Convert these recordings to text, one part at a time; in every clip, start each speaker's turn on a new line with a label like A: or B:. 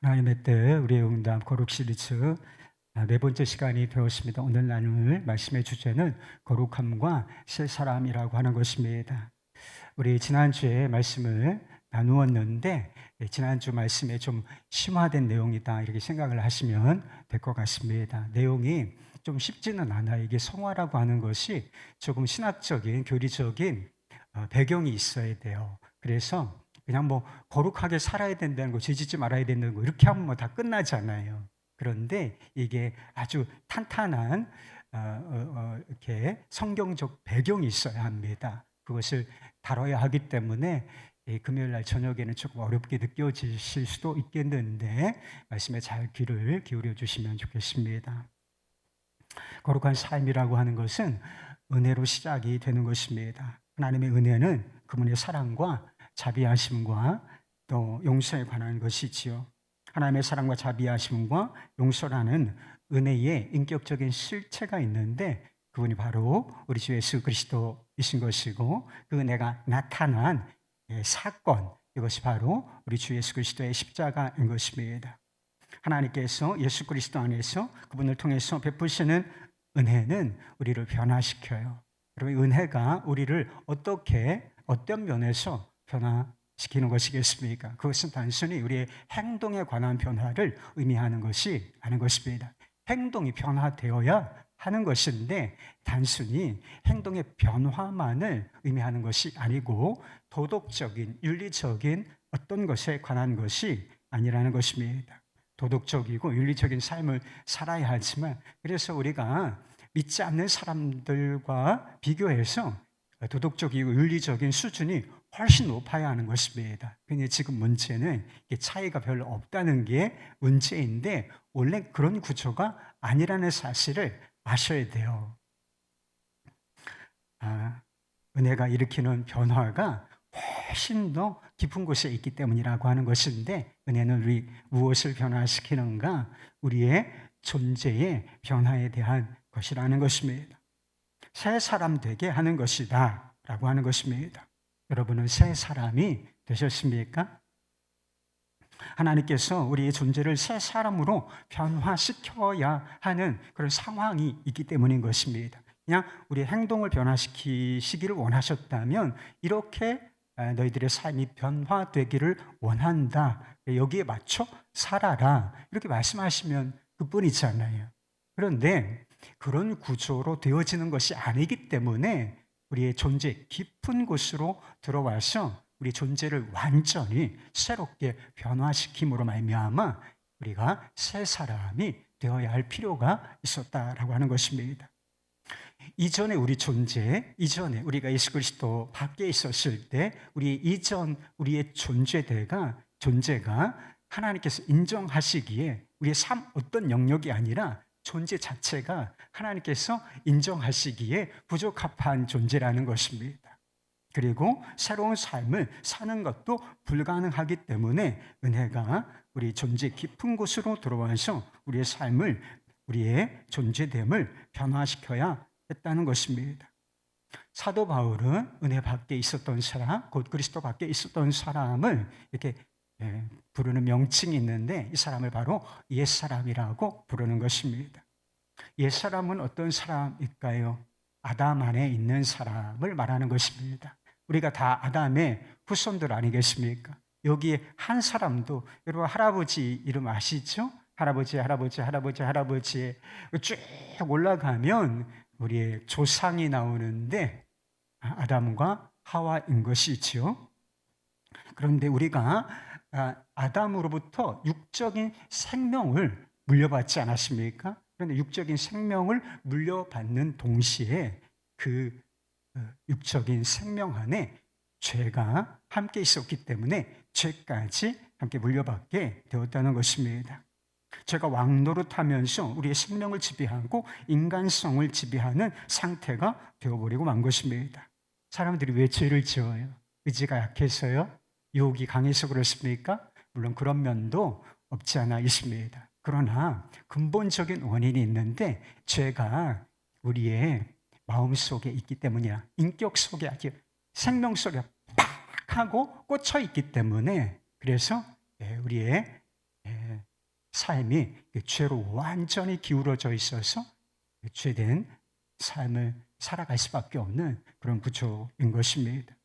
A: 하나님의 뜻 우리의 응답 거룩 시리즈 네 번째 시간이 되었습니다. 오늘 나눌 말씀의 주제는 거룩함과 새 사람이라고 하는 것입니다. 우리 지난주에 말씀을 나누었는데 지난주 말씀에 좀 심화된 내용이다 이렇게 생각을 하시면 될 것 같습니다. 내용이 좀 쉽지는 않아요. 이게 성화라고 하는 것이 조금 신학적인 교리적인 배경이 있어야 돼요. 그래서 그냥 뭐 거룩하게 살아야 된다는 거, 죄 짓지 말아야 된다는 거 이렇게 하면 뭐 다 끝나잖아요. 그런데 이게 아주 탄탄한 이렇게 성경적 배경이 있어야 합니다. 그것을 다뤄야 하기 때문에 금요일 날 저녁에는 조금 어렵게 느껴지실 수도 있겠는데 말씀에 잘 귀를 기울여 주시면 좋겠습니다. 거룩한 삶이라고 하는 것은 은혜로 시작이 되는 것입니다. 하나님의 은혜는 그분의 사랑과 자비하심과 또 용서에 관한 것이지요. 하나님의 사랑과 자비하심과 용서라는 은혜의 인격적인 실체가 있는데 그분이 바로 우리 주 예수 그리스도이신 것이고 그 은혜가 나타난 사건, 이것이 바로 우리 주 예수 그리스도의 십자가인 것입니다. 하나님께서 예수 그리스도 안에서 그분을 통해서 베푸시는 은혜는 우리를 변화시켜요. 여러분, 은혜가 우리를 어떤 면에서 변화시키는 것이겠습니까? 그것은 단순히 우리의 행동에 관한 변화를 의미하는 것이 아닌 것입니다. 행동이 변화되어야 하는 것인데 단순히 행동의 변화만을 의미하는 것이 아니고 도덕적인, 윤리적인 어떤 것에 관한 것이 아니라는 것입니다. 도덕적이고 윤리적인 삶을 살아야 하지만 그래서 우리가 믿지 않는 사람들과 비교해서 도덕적이고 윤리적인 수준이 훨씬 높아야 하는 것입니다. 근데 지금 문제는 차이가 별로 없다는 게 문제인데 원래 그런 구조가 아니라는 사실을 아셔야 돼요. 은혜가 일으키는 변화가 훨씬 더 깊은 곳에 있기 때문이라고 하는 것인데 은혜는 우리 무엇을 변화시키는가? 우리의 존재의 변화에 대한 것이라는 것입니다. 새 사람 되게 하는 것이다 라고 하는 것입니다. 여러분은 새 사람이 되셨습니까? 하나님께서 우리의 존재를 새 사람으로 변화시켜야 하는 그런 상황이 있기 때문인 것입니다. 그냥 우리의 행동을 변화시키시기를 원하셨다면 이렇게 너희들의 삶이 변화되기를 원한다. 여기에 맞춰 살아라. 이렇게 말씀하시면 그뿐이잖아요. 그런데 그런 구조로 되어지는 것이 아니기 때문에 우리의 존재 깊은 곳으로 들어와서 우리 존재를 완전히 새롭게 변화시킴으로 말미암아 우리가 새 사람이 되어야 할 필요가 있었다라고 하는 것입니다. 이전에 우리 존재, 이전에 우리가 예수 그리스도 밖에 있었을 때 우리의 존재가 하나님께서 인정하시기에 우리의 삶 어떤 영역이 아니라 존재 자체가 하나님께서 인정하시기에 부적합한 존재라는 것입니다. 그리고 새로운 삶을 사는 것도 불가능하기 때문에 은혜가 우리 존재 깊은 곳으로 들어와서 우리의 삶을, 우리의 존재됨을 변화시켜야 했다는 것입니다. 사도 바울은 은혜 밖에 있었던 사람, 곧 그리스도 밖에 있었던 사람을 이렇게 부르는 명칭이 있는데 이 사람을 바로 옛사람이라고 부르는 것입니다. 옛사람은 어떤 사람일까요? 아담 안에 있는 사람을 말하는 것입니다. 우리가 다 아담의 후손들 아니겠습니까? 여기에 한 사람도, 여러분 할아버지 이름 아시죠? 할아버지 쭉 올라가면 우리의 조상이 나오는데 아담과 하와인 것이죠. 그런데 우리가 아담으로부터 육적인 생명을 물려받지 않았습니까? 그런데 육적인 생명을 물려받는 동시에 그 육적인 생명 안에 죄가 함께 있었기 때문에 죄까지 함께 물려받게 되었다는 것입니다. 죄가 왕노릇하면서 우리의 생명을 지배하고 인간성을 지배하는 상태가 되어버리고 만 것입니다. 사람들이 왜 죄를 지어요? 의지가 약해서요? 유혹이 강해서 그렇습니까? 물론 그런 면도 없지 않아 있습니다. 그러나 근본적인 원인이 있는데 죄가 우리의 마음 속에 있기 때문이야. 인격 속에 아주 생명 속에 팍 하고 꽂혀 있기 때문에 그래서 우리의 삶이 죄로 완전히 기울어져 있어서 죄된 삶을 살아갈 수밖에 없는 그런 구조인 것입니다.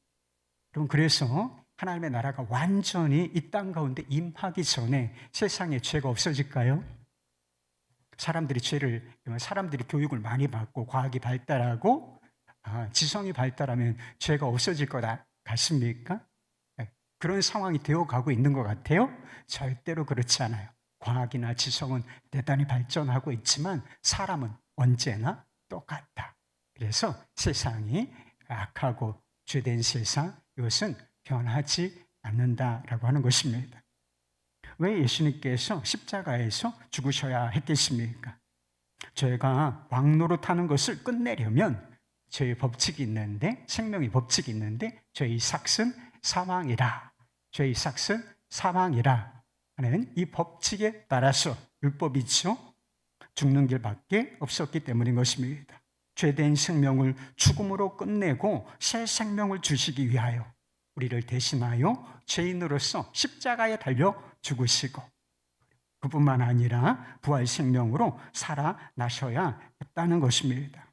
A: 그럼 그래서 하나님의 나라가 완전히 이 땅 가운데 임하기 전에 세상에 죄가 없어질까요? 사람들이 교육을 많이 받고 과학이 발달하고 지성이 발달하면 죄가 없어질 것 같습니까? 그런 상황이 되어가고 있는 것 같아요? 절대로 그렇지 않아요. 과학이나 지성은 대단히 발전하고 있지만 사람은 언제나 똑같다. 그래서 세상이 악하고 죄된 세상, 이것은 변하지 않는다라고 하는 것입니다. 왜 예수님께서 십자가에서 죽으셔야 했겠습니까? 죄가 왕노릇하는 것을 끝내려면 죄의 법칙이 있는데, 생명의 법칙이 있는데, 죄의 삭은 사망이라, 죄의 삭은 사망이라 하는 이 법칙에 따라서 율법이죠. 죽는 길밖에 없었기 때문인 것입니다. 죄된 생명을 죽음으로 끝내고 새 생명을 주시기 위하여 우리를 대신하여 죄인으로서 십자가에 달려 죽으시고, 그뿐만 아니라 부활 생명으로 살아나셔야 했다는 것입니다.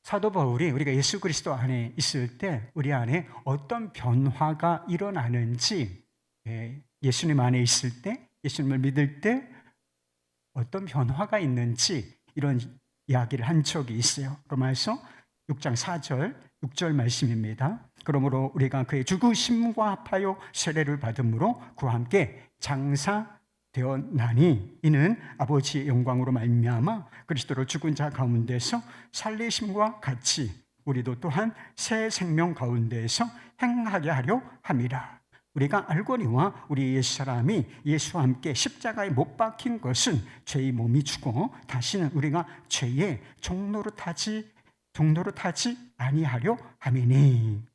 A: 사도 바울이 우리가 예수 그리스도 안에 있을 때 우리 안에 어떤 변화가 일어나는지, 예수님 안에 있을 때, 예수님을 믿을 때 어떤 변화가 있는지 이런 이야기를 한 적이 있어요. 로마서 6장 4절, 6절 말씀입니다. 그러므로 우리가 그의 죽으심과 합하여 세례를 받음으로 그와 함께 장사되었나니 이는 아버지의 영광으로 말미암아 그리스도로 죽은 자 가운데서 살리심과 같이 우리도 또한 새 생명 가운데서 행하게 하려 함이라. 우리가 알거니와 우리 옛사람이 예수와 함께 십자가에 못 박힌 것은 죄의 몸이 죽어 다시는 우리가 죄의 종노릇하지 아니하려 함이니.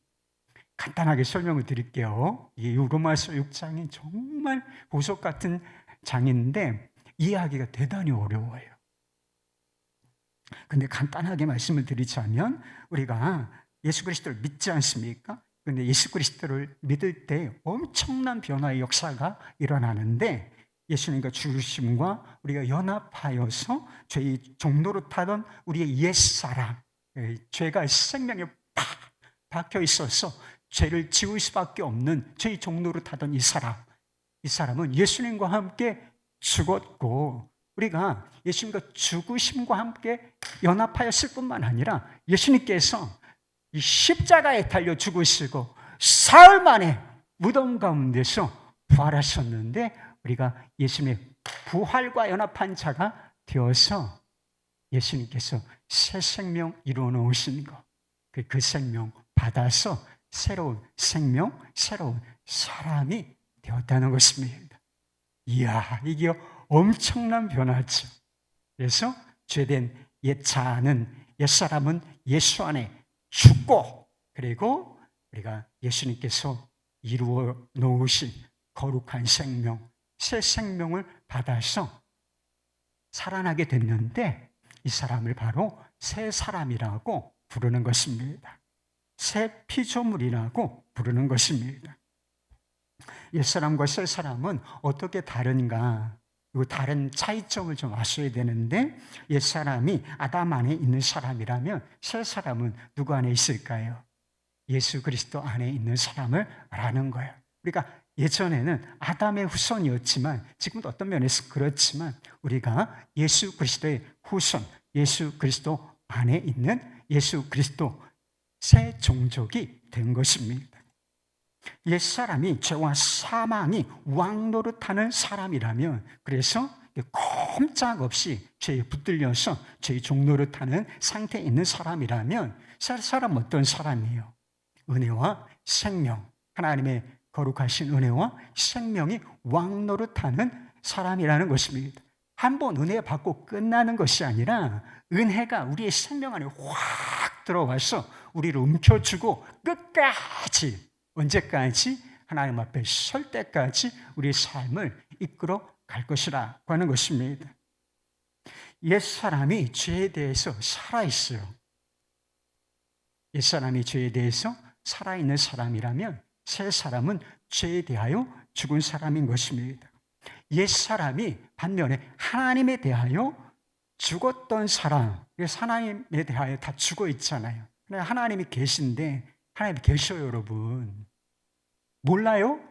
A: 간단하게 설명을 드릴게요. 이 로마서 6장이 정말 보석 같은 장인데 이해하기가 대단히 어려워요. 근데 간단하게 말씀을 드리자면 우리가 예수 그리스도를 믿지 않습니까? 그런데 예수 그리스도를 믿을 때 엄청난 변화의 역사가 일어나는데, 예수님과 죽으심과 우리가 연합하여서 죄의 종로로 타던 우리의 옛사람, 죄가 생명에 팍 박혀 있어서 죄를 지을 수밖에 없는 죄의 종로로 타던 이 사람은 예수님과 함께 죽었고, 우리가 예수님과 죽으심과 함께 연합하였을 뿐만 아니라 예수님께서 이 십자가에 달려 죽으시고 사흘 만에 무덤 가운데서 부활하셨는데, 우리가 예수님의 부활과 연합한 자가 되어서 예수님께서 새 생명 이루어 놓으신 것, 그 생명 받아서 새로운 생명, 새로운 사람이 되었다는 것입니다. 이야, 이게 엄청난 변화죠. 그래서 죄된 옛사람은 예수 안에 죽고, 그리고 우리가 예수님께서 이루어 놓으신 거룩한 생명, 새 생명을 받아서 살아나게 됐는데, 이 사람을 바로 새 사람이라고 부르는 것입니다. 새 피조물이라고 부르는 것입니다. 옛사람과 새 사람은 어떻게 다른가? 그리고 다른 차이점을 좀 아셔야 되는데, 옛사람이 아담 안에 있는 사람이라면 새 사람은 누구 안에 있을까요? 예수 그리스도 안에 있는 사람을 말하는 거예요. 그러니까 예전에는 아담의 후손이었지만, 지금도 어떤 면에서 그렇지만 우리가 예수 그리스도의 후손, 예수 그리스도 안에 있는 예수 그리스도 새 종족이 된 것입니다. 옛사람이 죄와 사망이 왕노릇하는 사람이라면, 그래서 꼼짝없이 죄에 붙들려서 죄의 종노릇하는 상태에 있는 사람이라면, 새 사람은 어떤 사람이에요? 은혜와 생명, 하나님의 거룩하신 은혜와 생명이 왕노릇하는 사람이라는 것입니다. 한번 은혜 받고 끝나는 것이 아니라 은혜가 우리의 생명 안에 확 들어와서 우리를 움켜쥐고 끝까지, 언제까지? 하나님 앞에 설 때까지 우리의 삶을 이끌어 갈 것이라고 하는 것입니다. 옛사람이 죄에 대해서 살아있어요. 옛사람이 죄에 대해서 살아있는 사람이라면 새 사람은 죄에 대하여 죽은 사람인 것입니다. 옛사람이 반면에 하나님에 대하여 죽었던 사람, 그래서 하나님에 대하여 다 죽어 있잖아요. 하나님이 계신데, 하나님이 계셔요, 여러분. 몰라요?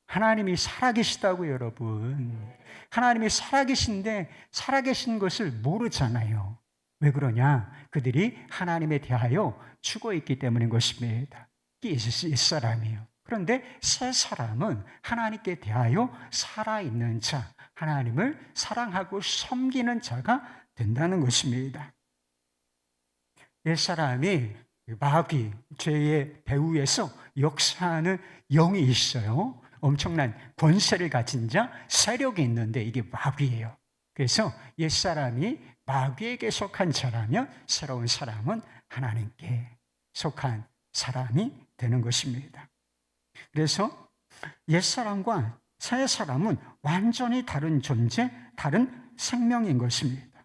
A: 하나님이 살아계시다고요, 여러분. 하나님이 살아계신데 살아계신 것을 모르잖아요. 왜 그러냐? 그들이 하나님에 대하여 죽어 있기 때문인 것입니다. 이게 옛사람이에요. 그런데 새 사람은 하나님께 대하여 살아있는 자, 하나님을 사랑하고 섬기는 자가 된다는 것입니다. 옛사람이 마귀, 죄의 배후에서 역사하는 영이 있어요. 엄청난 권세를 가진 자, 세력이 있는데 이게 마귀예요. 그래서 옛사람이 마귀에게 속한 자라면 새로운 사람은 하나님께 속한 사람이 되는 것입니다. 그래서 옛사람과 새사람은 완전히 다른 존재, 다른 생명인 것입니다.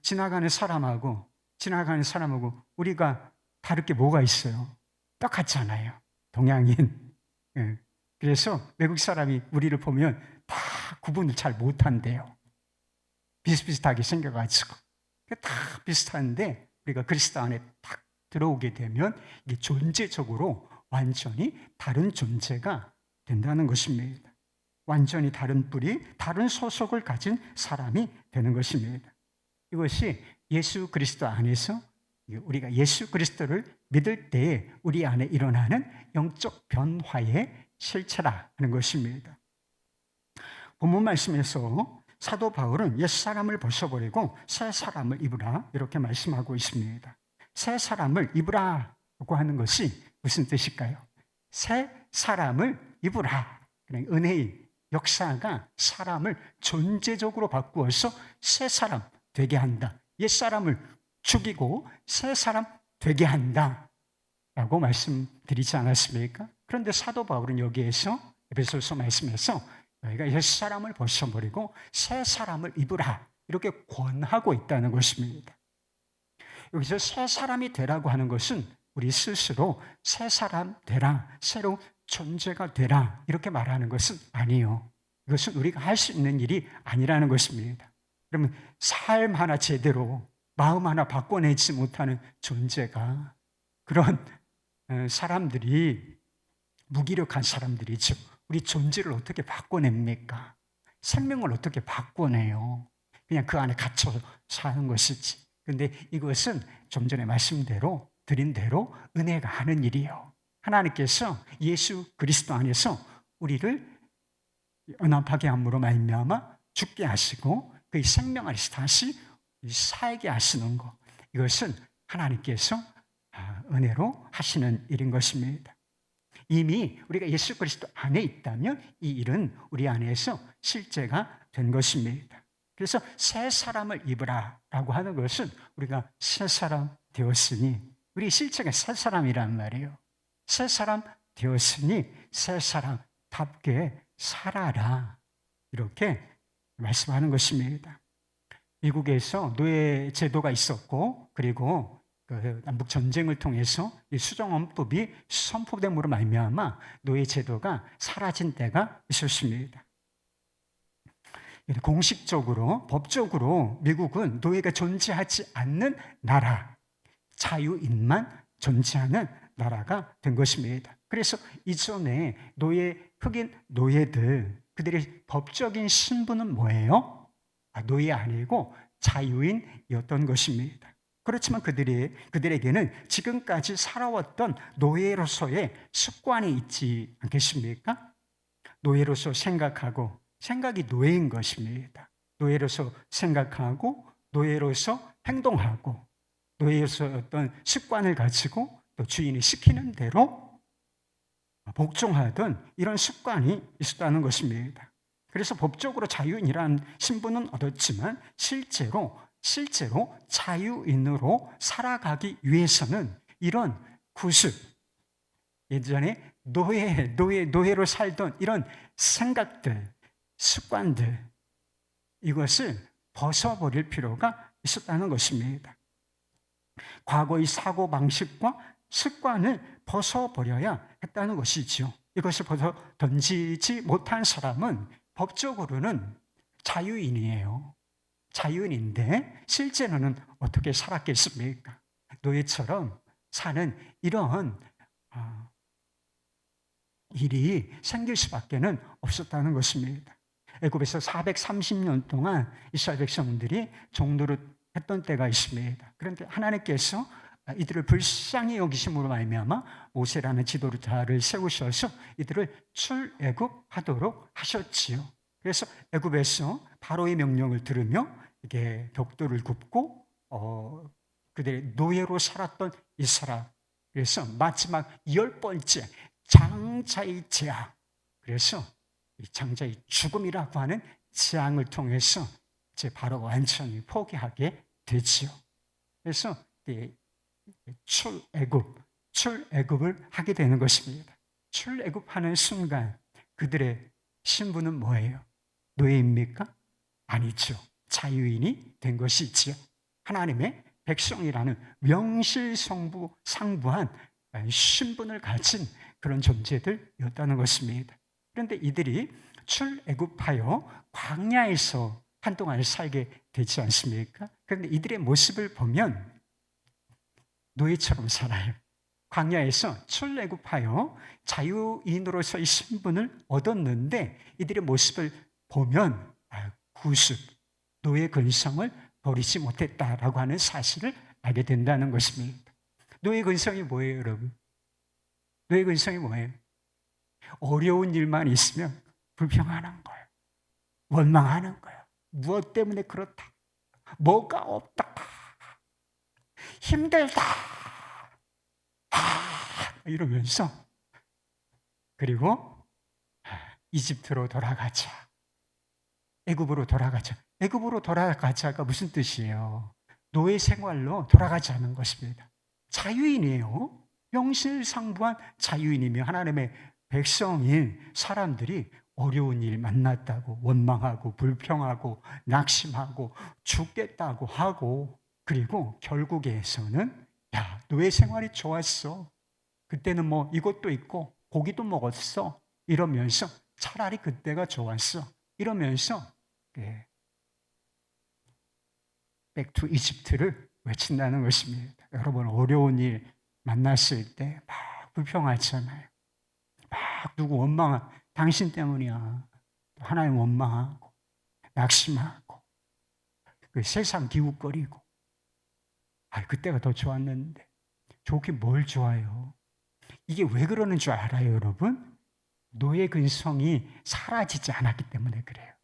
A: 지나가는 사람하고 우리가 다를 게 뭐가 있어요? 똑같잖아요. 동양인. 그래서 외국 사람이 우리를 보면 다 구분을 잘 못한대요. 비슷비슷하게 생겨가지고. 다 비슷한데 우리가 그리스도 안에 딱 들어오게 되면 이게 존재적으로 완전히 다른 존재가 된다는 것입니다. 완전히 다른 뿌리, 다른 소속을 가진 사람이 되는 것입니다. 이것이 예수 그리스도 안에서 우리가 예수 그리스도를 믿을 때에 우리 안에 일어나는 영적 변화의 실체라는 것입니다. 본문 말씀에서 사도 바울은 옛사람을 벗어버리고 새 사람을 입으라 이렇게 말씀하고 있습니다. 새 사람을 입으라고 하는 것이 무슨 뜻일까요? 새 사람을 입으라. 은혜의 역사가 사람을 존재적으로 바꾸어서 새 사람 되게 한다. 옛사람을 죽이고 새 사람 되게 한다 라고 말씀드리지 않았습니까? 그런데 사도 바울은 여기에서 에베소서 말씀에서 너희가 옛사람을 벗어버리고 새 사람을 입으라 이렇게 권하고 있다는 것입니다. 여기서 새 사람이 되라고 하는 것은 우리 스스로 새 사람 되라, 새로운 존재가 되라 이렇게 말하는 것은 아니에요. 이것은 우리가 할 수 있는 일이 아니라는 것입니다. 그러면 삶 하나 제대로 마음 하나 바꿔내지 못하는 존재가 그런 사람들이 무기력한 사람들이죠. 우리 존재를 어떻게 바꿔냅니까? 생명을 어떻게 바꿔내요? 그냥 그 안에 갇혀 사는 것이지. 그런데 이것은 좀 전에 드린 대로 은혜가 하는 일이에요. 하나님께서 예수 그리스도 안에서 우리를 연합하게 함으로 말미암아 죽게 하시고 그의 생명 안에서 다시 살게 하시는 것, 이것은 하나님께서 은혜로 하시는 일인 것입니다. 이미 우리가 예수 그리스도 안에 있다면 이 일은 우리 안에서 실제가 된 것입니다. 그래서 새 사람을 입으라라고 하는 것은 우리가 새 사람 되었으니 우리 실제가 새 사람이란 말이에요. 새 사람 되었으니 새 사람답게 살아라 이렇게 말씀하는 것입니다. 미국에서 노예 제도가 있었고 그리고 남북 전쟁을 통해서 이 수정헌법이 선포됨으로 말미암아 노예 제도가 사라진 때가 있었습니다. 공식적으로 법적으로 미국은 노예가 존재하지 않는 나라, 자유인만 존재하는 나라가 된 것입니다. 그래서 이전에 흑인 노예들 그들의 법적인 신분은 뭐예요? 노예 아니고 자유인이었던 것입니다. 그렇지만 그들에게는 지금까지 살아왔던 노예로서의 습관이 있지 않겠습니까? 노예로서 생각이 노예인 것입니다. 노예로서 생각하고 노예로서 행동하고 노예로서 어떤 습관을 가지고 또 주인이 시키는 대로 복종하던 이런 습관이 있었다는 것입니다. 그래서 법적으로 자유인이라는 신분은 얻었지만 실제로 자유인으로 살아가기 위해서는 이런 구습, 예전에 노예로 살던 이런 생각들, 습관들, 이것을 벗어버릴 필요가 있었다는 것입니다. 과거의 사고방식과 습관을 벗어버려야 했다는 것이죠. 이것을 벗어 던지지 못한 사람은 법적으로는 자유인이에요. 자유인인데 실제로는 어떻게 살았겠습니까? 노예처럼 사는 이런 일이 생길 수밖에는 없었다는 것입니다. 애굽에서 430년 동안 이스라엘 백성들이 종노릇 했던 때가 있습니다. 그런데 하나님께서 이들을 불쌍히 여기심으로 말미암아 모세라는 지도자를 세우셔서 이들을 출애굽하도록 하셨지요. 그래서 애굽에서 바로의 명령을 들으며 이게 벽돌을 굽고 그들의 노예로 살았던 이스라엘. 그래서 마지막 10번째 장자의 재앙. 그래서 이 장자의 죽음이라고 하는 재앙을 통해서 이제 바로 완전히 포기하게 되지요. 그래서 출애굽을 하게 되는 것입니다. 출애굽하는 순간 그들의 신분은 뭐예요? 노예입니까? 아니죠. 자유인이 된 것이지요. 하나님의 백성이라는 명실상부한 신분을 가진 그런 존재들이었다는 것입니다. 그런데 이들이 출애굽하여 광야에서 한동안 살게 되지 않습니까? 그런데 이들의 모습을 보면 노예처럼 살아요. 광야에서 출애굽하여 자유인으로서의 신분을 얻었는데 이들의 모습을 보면 구습, 노예 근성을 버리지 못했다라고 하는 사실을 알게 된다는 것입니다. 노예 근성이 뭐예요, 여러분? 노예 근성이 뭐예요? 어려운 일만 있으면 불평하는 거예요. 원망하는 거예요. 무엇 때문에 그렇다. 뭐가 없다. 힘들다. 이러면서 그리고 이집트로 돌아가자. 애굽으로 돌아가자. 애굽으로 돌아가자가 무슨 뜻이에요? 노예 생활로 돌아가자는 것입니다. 자유인이에요. 명실상부한 자유인이며 하나님의 백성인 사람들이 어려운 일 만났다고 원망하고 불평하고 낙심하고 죽겠다고 하고 그리고 결국에서는 야, 노예 생활이 좋았어. 그때는 뭐 이것도 있고 고기도 먹었어. 이러면서 차라리 그때가 좋았어. 이러면서 Back to Egypt를 외친다는 것입니다. 여러분 어려운 일 만났을 때 막 불평하잖아요. 막 누구 원망하 당신 때문이야. 하나님 원망하고 낙심하고 그 세상 기웃거리고 그때가 더 좋았는데 좋긴 뭘 좋아요. 이게 왜 그러는 줄 알아요, 여러분? 노예 근성이 사라지지 않았기 때문에 그래요.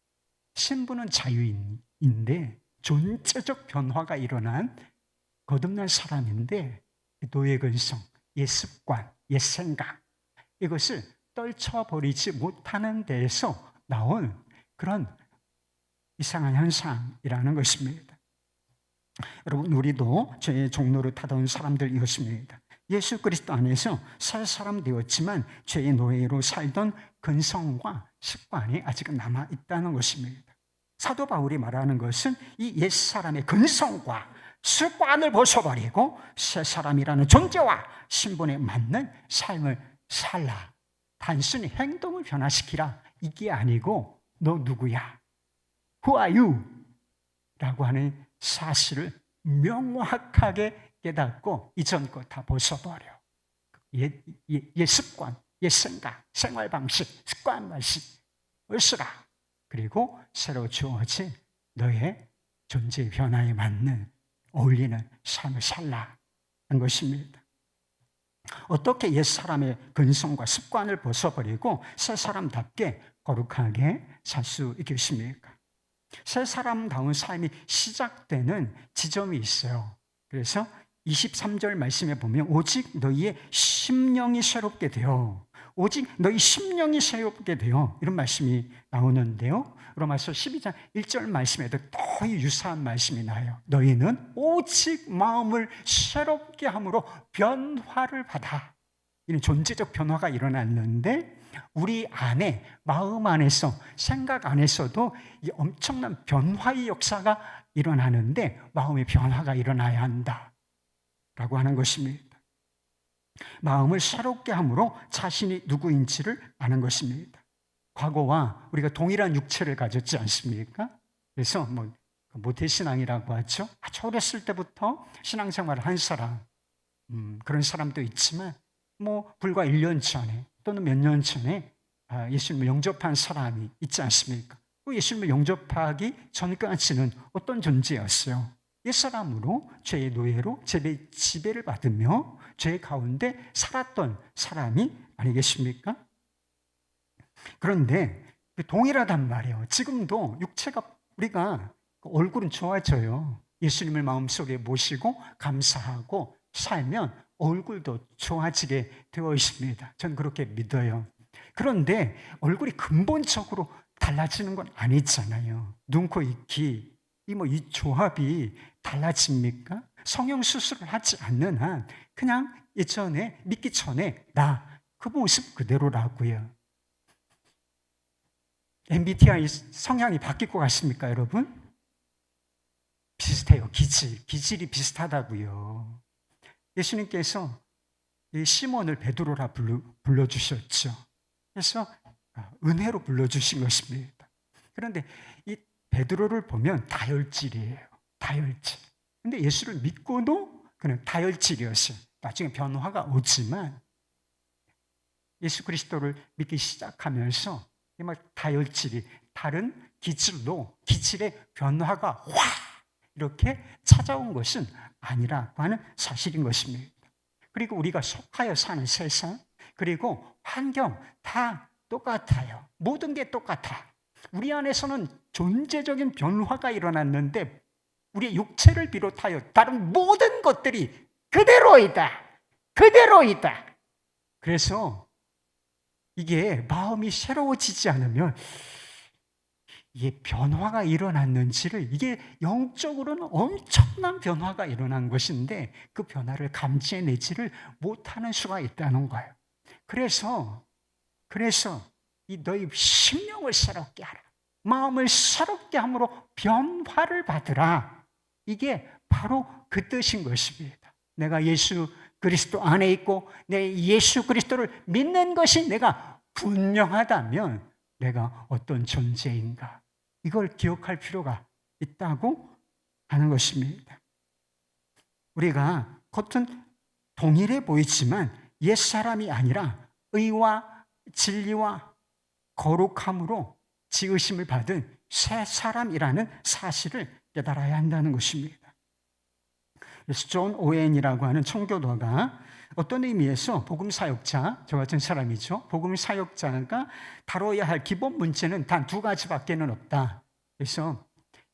A: 신분은 자유인인데 존재적 변화가 일어난 거듭난 사람인데 노예 근성, 옛 습관, 옛 생각 이것을 떨쳐버리지 못하는 데에서 나온 그런 이상한 현상이라는 것입니다. 여러분 우리도 죄의 종로를 타던 사람들이었습니다. 예수 그리스도 안에서 새 사람 되었지만 죄의 노예로 살던 근성과 습관이 아직은 남아있다는 것입니다. 사도 바울이 말하는 것은 이 옛사람의 근성과 습관을 벗어버리고 새 사람이라는 존재와 신분에 맞는 삶을 살라. 단순히 행동을 변화시키라. 이게 아니고 너 누구야? Who are you? 라고 하는 사실을 명확하게 깨닫고 이전 거 다 벗어버려. 옛 습관, 옛 생각, 생활 방식, 습관 방식 으스라. 그리고 새로 주어진 너의 존재의 변화에 맞는 어울리는 삶을 살라 한 것입니다. 어떻게 옛사람의 근성과 습관을 벗어버리고 새 사람답게 거룩하게 살 수 있겠습니까? 새 사람다운 삶이 시작되는 지점이 있어요. 그래서 23절 말씀에 보면 오직 너희의 심령이 새롭게 되어 오직 너희 심령이 새롭게 되어 이런 말씀이 나오는데요. 로마서 12장 1절 말씀에도 거의 유사한 말씀이 나요. 너희는 오직 마음을 새롭게 함으로 변화를 받아. 이런 존재적 변화가 일어났는데 우리 안에 마음 안에서 생각 안에서도 이 엄청난 변화의 역사가 일어나는데 마음의 변화가 일어나야 한다 라고 하는 것입니다. 마음을 새롭게 함으로 자신이 누구인지를 아는 것입니다. 과거와 우리가 동일한 육체를 가졌지 않습니까? 그래서 모태신앙이라고 하죠. 아주 어렸을 때부터 신앙생활을 한 사람, 그런 사람도 있지만 불과 1년 전에 또는 몇 년 전에 예수님을 영접한 사람이 있지 않습니까? 예수님을 영접하기 전까지는 어떤 존재였어요? 옛사람으로 죄의 노예로 지배를 받으며 죄 가운데 살았던 사람이 아니겠습니까? 그런데 동일하단 말이에요. 지금도 육체가, 우리가 얼굴은 좋아져요. 예수님을 마음속에 모시고 감사하고 살면 얼굴도 좋아지게 되어 있습니다. 저는 그렇게 믿어요. 그런데 얼굴이 근본적으로 달라지는 건 아니잖아요. 눈, 코, 입, 귀, 이 조합이 달라집니까? 성형수술을 하지 않는 한 그냥 예전에 믿기 전에 그 모습 그대로라고요. MBTI 성향이 바뀔 것 같습니까, 여러분? 비슷해요. 기질이 비슷하다고요. 예수님께서 시몬을 베드로라 불러주셨죠. 그래서 은혜로 불러주신 것입니다. 그런데 이 베드로를 보면 다혈질이에요. 다혈질. 근데 예수를 믿고도 그는 다혈질이었어요. 나중에 변화가 오지만 예수 그리스도를 믿기 시작하면서 다혈질이 다른 기질의 변화가 이렇게 찾아온 것은 아니라고 하는 사실인 것입니다. 그리고 우리가 속하여 사는 세상, 그리고 환경 다 똑같아요. 모든 게 똑같아. 우리 안에서는 존재적인 변화가 일어났는데 우리의 육체를 비롯하여 다른 모든 것들이 그대로이다. 그래서 이게 마음이 새로워지지 않으면 이게 변화가 일어났는지를, 이게 영적으로는 엄청난 변화가 일어난 것인데 그 변화를 감지해내지를 못하는 수가 있다는 거예요. 그래서 이 너희 심령을 새롭게 하라. 마음을 새롭게 함으로 변화를 받으라. 이게 바로 그 뜻인 것입니다. 내가 예수 그리스도 안에 있고 내 예수 그리스도를 믿는 것이 내가 분명하다면 내가 어떤 존재인가, 이걸 기억할 필요가 있다고 하는 것입니다. 우리가 겉은 동일해 보이지만 옛사람이 아니라 의와 진리와 거룩함으로 지으심을 받은 새 사람이라는 사실을 깨달아야 한다는 것입니다. 그래서 존 오웬이라고 하는 청교도가 어떤 의미에서 복음 사역자, 저 같은 사람이죠. 복음 사역자가 다뤄야 할 기본 문제는 단 2가지밖에는 없다. 그래서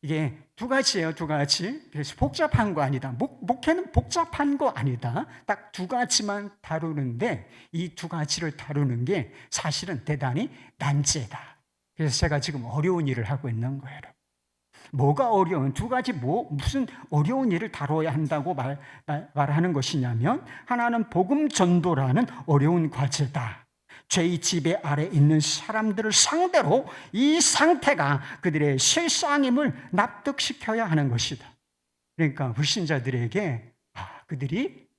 A: 이게 2가지예요, 2가지. 그래서 복잡한 거 아니다. 목회는 복잡한 거 아니다. 딱 2가지만 다루는데 이 2가지를 다루는 게 사실은 대단히 난제다. 그래서 제가 지금 어려운 일을 하고 있는 거예요. 뭐가 어려운, 2가지 무슨 어려운 일을 다뤄야 한다고 말하는 것이냐면, 하나는 복음 전도라는 어려운 과제다. 죄의 지배 아래 있는 사람들을 상대로 이 상태가 그들의 실상임을 납득시켜야 하는 것이다. 그러니까 불신자들에게 그들이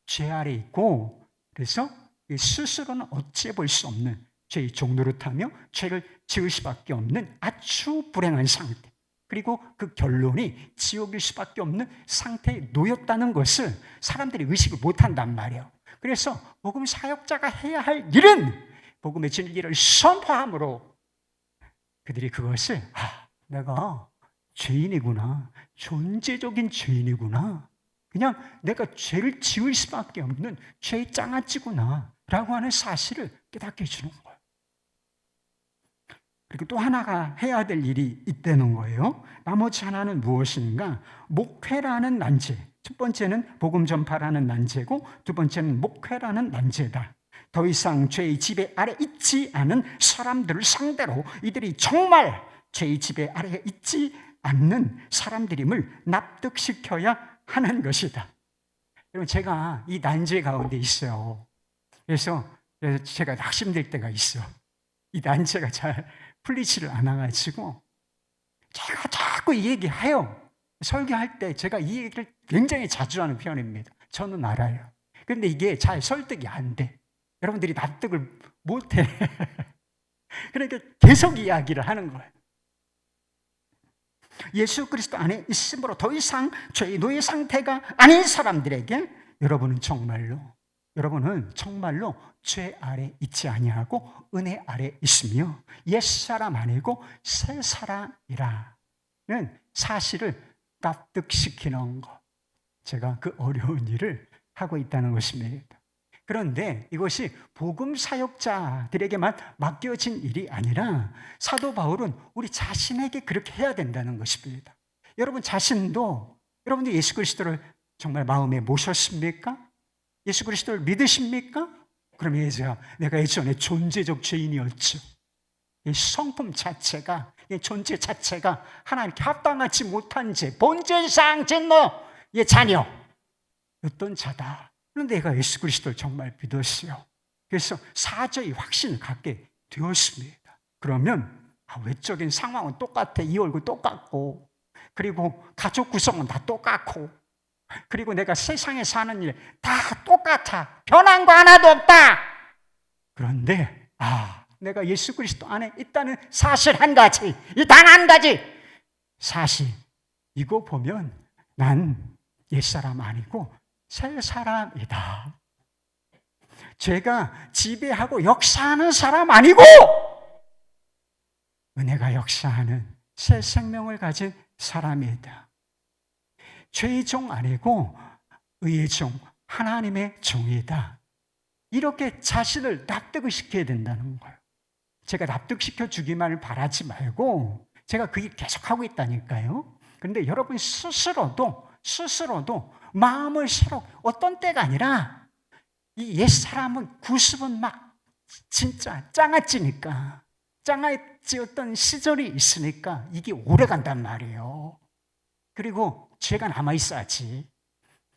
A: 죄 아래 있고, 그래서 스스로는 어찌해 볼 수 없는 죄의 종노릇하며 죄를 지을 수밖에 없는 아주 불행한 상태, 그리고 그 결론이 지옥일 수밖에 없는 상태에 놓였다는 것을 사람들이 의식을 못한단 말이에요. 그래서 복음 사역자가 해야 할 일은 복음의 진리를 선포함으로 그들이 그것을 내가 죄인이구나, 존재적인 죄인이구나, 그냥 내가 죄를 지을 수밖에 없는 죄의 장아찌구나 라고 하는 사실을 깨닫게 해주는 거예요. 그리고 또 하나가 해야 될 일이 있다는 거예요. 나머지 하나는 무엇인가? 목회라는 난제. 첫 번째는 복음 전파라는 난제고, 2번째는 목회라는 난제다. 더 이상 죄의 지배 아래 있지 않은 사람들을 상대로 이들이 정말 죄의 지배 아래 있지 않는 사람들임을 납득시켜야 하는 것이다. 여러분, 제가 이 난제 가운데 있어요. 그래서 제가 낙심될 때가 있어. 이 난제가 잘 풀리지를 않아가지고 제가 자꾸 이 얘기해요. 설교할 때 제가 이 얘기를 굉장히 자주 하는 편입니다. 저는 알아요. 근데 이게 잘 설득이 안 돼. 여러분들이 납득을 못 해. 그러니까 계속 이야기를 하는 거예요. 예수 그리스도 안에 있으므로 더 이상 죄의 노예 상태가 아닌 사람들에게 여러분은 정말로 죄 아래 있지 아니하고 은혜 아래 있으며 옛사람 아니고 새 사람이라는 사실을 납득시키는 것. 제가 그 어려운 일을 하고 있다는 것입니다. 그런데 이것이 복음 사역자들에게만 맡겨진 일이 아니라 사도 바울은 우리 자신에게 그렇게 해야 된다는 것입니다. 여러분 자신도 여러분들 예수 그리스도를 정말 마음에 모셨습니까? 예수 그리스도를 믿으십니까? 그러면 내가 예전에 존재적 죄인이었죠. 이 성품 자체가, 이 존재 자체가 하나님께 합당하지 못한 죄, 본질상 진노의 자녀였던 자다. 그런데 내가 예수 그리스도를 정말 믿었어요. 그래서 사죄의 확신을 갖게 되었습니다. 그러면 외적인 상황은 똑같아. 이 얼굴 똑같고, 그리고 가족 구성은 다 똑같고, 그리고 내가 세상에 사는 일 다 똑같아. 변한 거 하나도 없다. 그런데 내가 예수 그리스도 안에 있다는 사실 한 가지, 이 단 한 가지 사실, 이거 보면 난 옛사람 아니고 새 사람이다. 죄가 지배하고 역사하는 사람 아니고 은혜가 역사하는 새 생명을 가진 사람이다. 죄의 종 아니고 의의 종, 하나님의 종이다. 이렇게 자신을 납득을 시켜야 된다는 거예요. 제가 납득시켜 주기만을 바라지 말고 제가 그 일 계속하고 있다니까요. 그런데 여러분 스스로도 마음을 새로, 어떤 때가 아니라 이 옛사람은 구습은 막 진짜 짱아찌니까, 짱아찌였던 시절이 있으니까 이게 오래 간단 말이에요. 그리고 죄가 남아있어야지.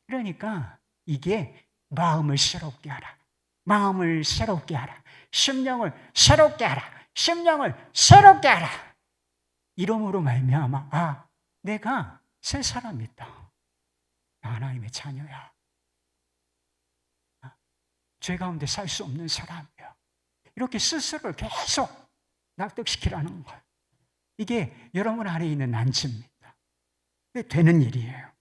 A: 그러니까 이게 마음을 새롭게 하라. 마음을 새롭게 하라. 심령을 새롭게 하라. 심령을 새롭게 하라. 이름으로 말미암아 내가 새 사람이다. 하나님의 자녀야. 죄 가운데 살 수 없는 사람이야. 이렇게 스스로를 계속 납득시키라는 거예요. 이게 여러분 안에 있는 난치입니다. 되는 일이에요.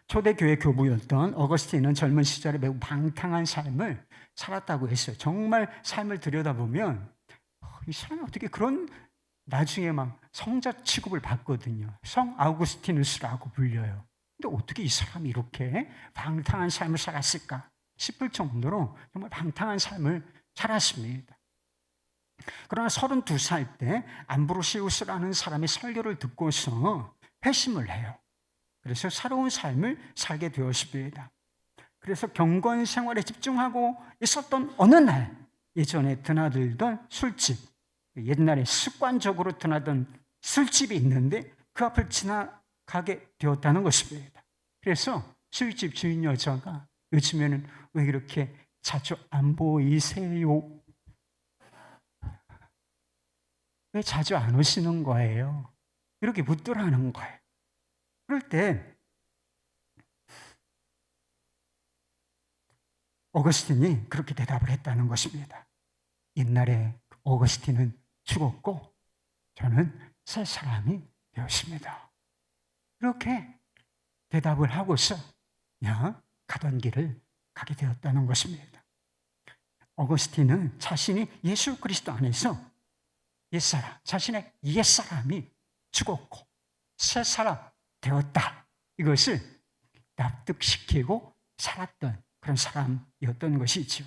A: 초대교회 교부였던 어거스틴은 젊은 시절에 매우 방탕한 삶을 살았다고 했어요. 정말 삶을 들여다보면 이 사람이 어떻게 그런, 나중에 막 성자 취급을 받거든요. 성 아우구스티누스라고 불려요. 근데 어떻게 이 사람이 이렇게 방탕한 삶을 살았을까 싶을 정도로 정말 방탕한 삶을 살았습니다. 그러나 32살 때 암브로시우스라는 사람의 설교를 듣고서 회심을 해요. 그래서 새로운 삶을 살게 되었습니다. 그래서 경건 생활에 집중하고 있었던 어느 날, 예전에 드나들던 술집, 옛날에 습관적으로 드나던 술집이 있는데 그 앞을 지나가게 되었다는 것입니다. 그래서 술집 주인 여자가 요즘에는 왜 이렇게 자주 안 보이세요? 왜 자주 안 오시는 거예요? 이렇게 묻더라는 거예요. 그럴 때 어거스틴이 그렇게 대답을 했다는 것입니다. 옛날에 어거스틴은 죽었고 저는 새 사람이 되었습니다. 그렇게 대답을 하고서 가던 길을 가게 되었다는 것입니다. 어거스틴은 자신이 예수 그리스도 안에서 옛사람, 자신의 옛사람이 죽었고 새 사람 되었다. 이것을 납득시키고 살았던 그런 사람이었던 것이죠.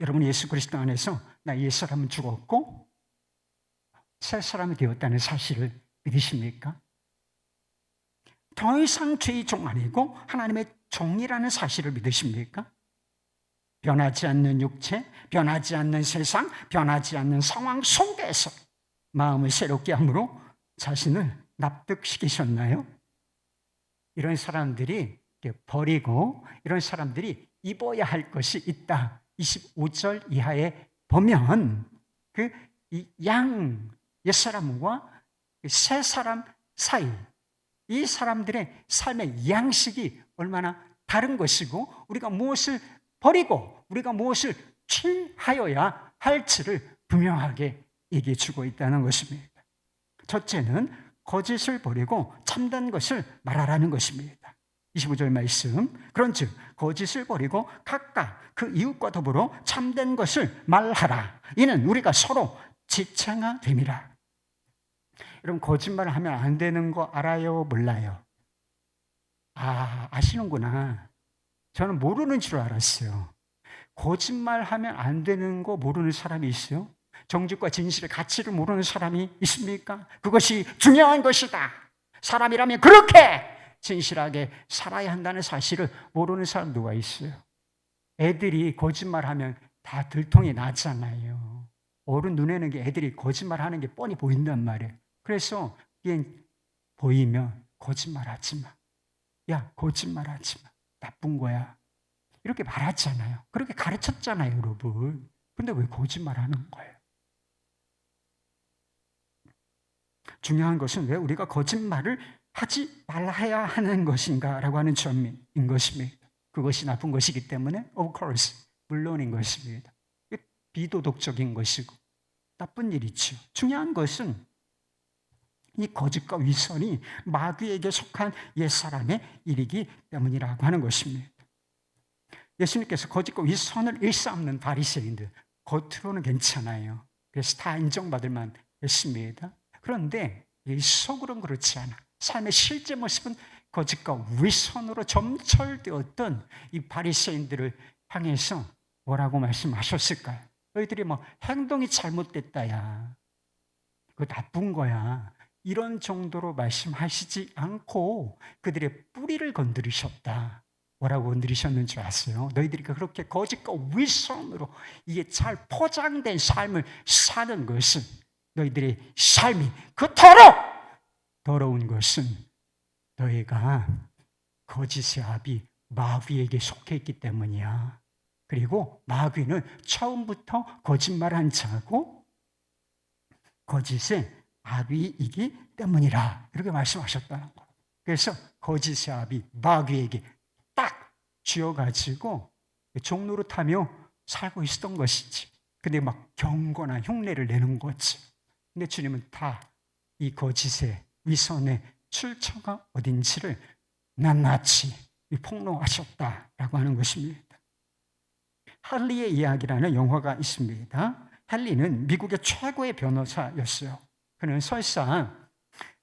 A: 여러분 예수 그리스도 안에서 나 옛사람은 죽었고 새 사람이 되었다는 사실을 믿으십니까? 더 이상 죄의 종 아니고 하나님의 종이라는 사실을 믿으십니까? 변하지 않는 육체, 변하지 않는 세상, 변하지 않는 상황 속에서 마음을 새롭게 함으로 자신을 납득시키셨나요? 이런 사람들이 버리고 이런 사람들이 입어야 할 것이 있다. 25절 이하에 보면 그 양 옛사람과 새 사람 사이, 이 사람들의 삶의 양식이 얼마나 다른 것이고 우리가 무엇을 버리고 우리가 무엇을 취하여야 할지를 분명하게 얘기해 주고 있다는 것입니다. 첫째는 거짓을 버리고 참된 것을 말하라는 것입니다. 25절 말씀, 그런즉 거짓을 버리고 각각 그 이웃과 더불어 참된 것을 말하라. 이는 우리가 서로 지체가 됨이라. 여러분, 거짓말을 하면 안 되는 거 알아요? 몰라요? 아시는구나. 저는 모르는 줄 알았어요. 거짓말하면 안 되는 거 모르는 사람이 있어요? 정직과 진실의 가치를 모르는 사람이 있습니까? 그것이 중요한 것이다. 사람이라면 그렇게 진실하게 살아야 한다는 사실을 모르는 사람 누가 있어요? 애들이 거짓말하면 다 들통이 나잖아요. 어른 눈에는 애들이 거짓말하는 게 뻔히 보인단 말이에요. 그래서 이게 보이면 거짓말하지 마. 야, 거짓말하지 마. 나쁜 거야. 이렇게 말하잖아요. 그렇게 가르쳤잖아요, 여러분. 근데 왜 거짓말하는 거예요? 중요한 것은 왜 우리가 거짓말을 하지 말아야 하는 것인가라고 하는 점인 것입니다. 그것이 나쁜 것이기 때문에 of course, 물론인 것입니다. 비도덕적인 것이고 나쁜 일이죠. 중요한 것은 이 거짓과 위선이 마귀에게 속한 옛사람의 일이기 때문이라고 하는 것입니다. 예수님께서 거짓과 위선을 일삼는 바리새인들, 겉으로는 괜찮아요. 그래서 다 인정받을 만했습니다. 그런데 속으로는 그렇지 않아. 삶의 실제 모습은 거짓과 위선으로 점철되었던 이 바리새인들을 향해서 뭐라고 말씀하셨을까요? 너희들이 행동이 잘못됐다야, 그거 나쁜 거야, 이런 정도로 말씀하시지 않고 그들의 뿌리를 건드리셨다. 뭐라고 건드리셨는 줄 아세요? 너희들이 그렇게 거짓과 위선으로 이게 잘 포장된 삶을 사는 것은, 너희들의 삶이 그토록 더러운 것은 너희가 거짓의 아비 마귀에게 속해 있기 때문이야. 그리고 마귀는 처음부터 거짓말한 자고 거짓의 아비이기 때문이라. 이렇게 말씀하셨다는 거예요. 그래서 거짓의 아비 마귀에게 딱 쥐어가지고 종노릇하며 살고 있었던 것이지. 근데 경고나 흉내를 내는 거지. 근데 주님은 다 이 거짓의 위선의 출처가 어딘지를 낱낱이 폭로하셨다라고 하는 것입니다. 할리의 이야기라는 영화가 있습니다. 할리는 미국의 최고의 변호사였어요. 그는 설사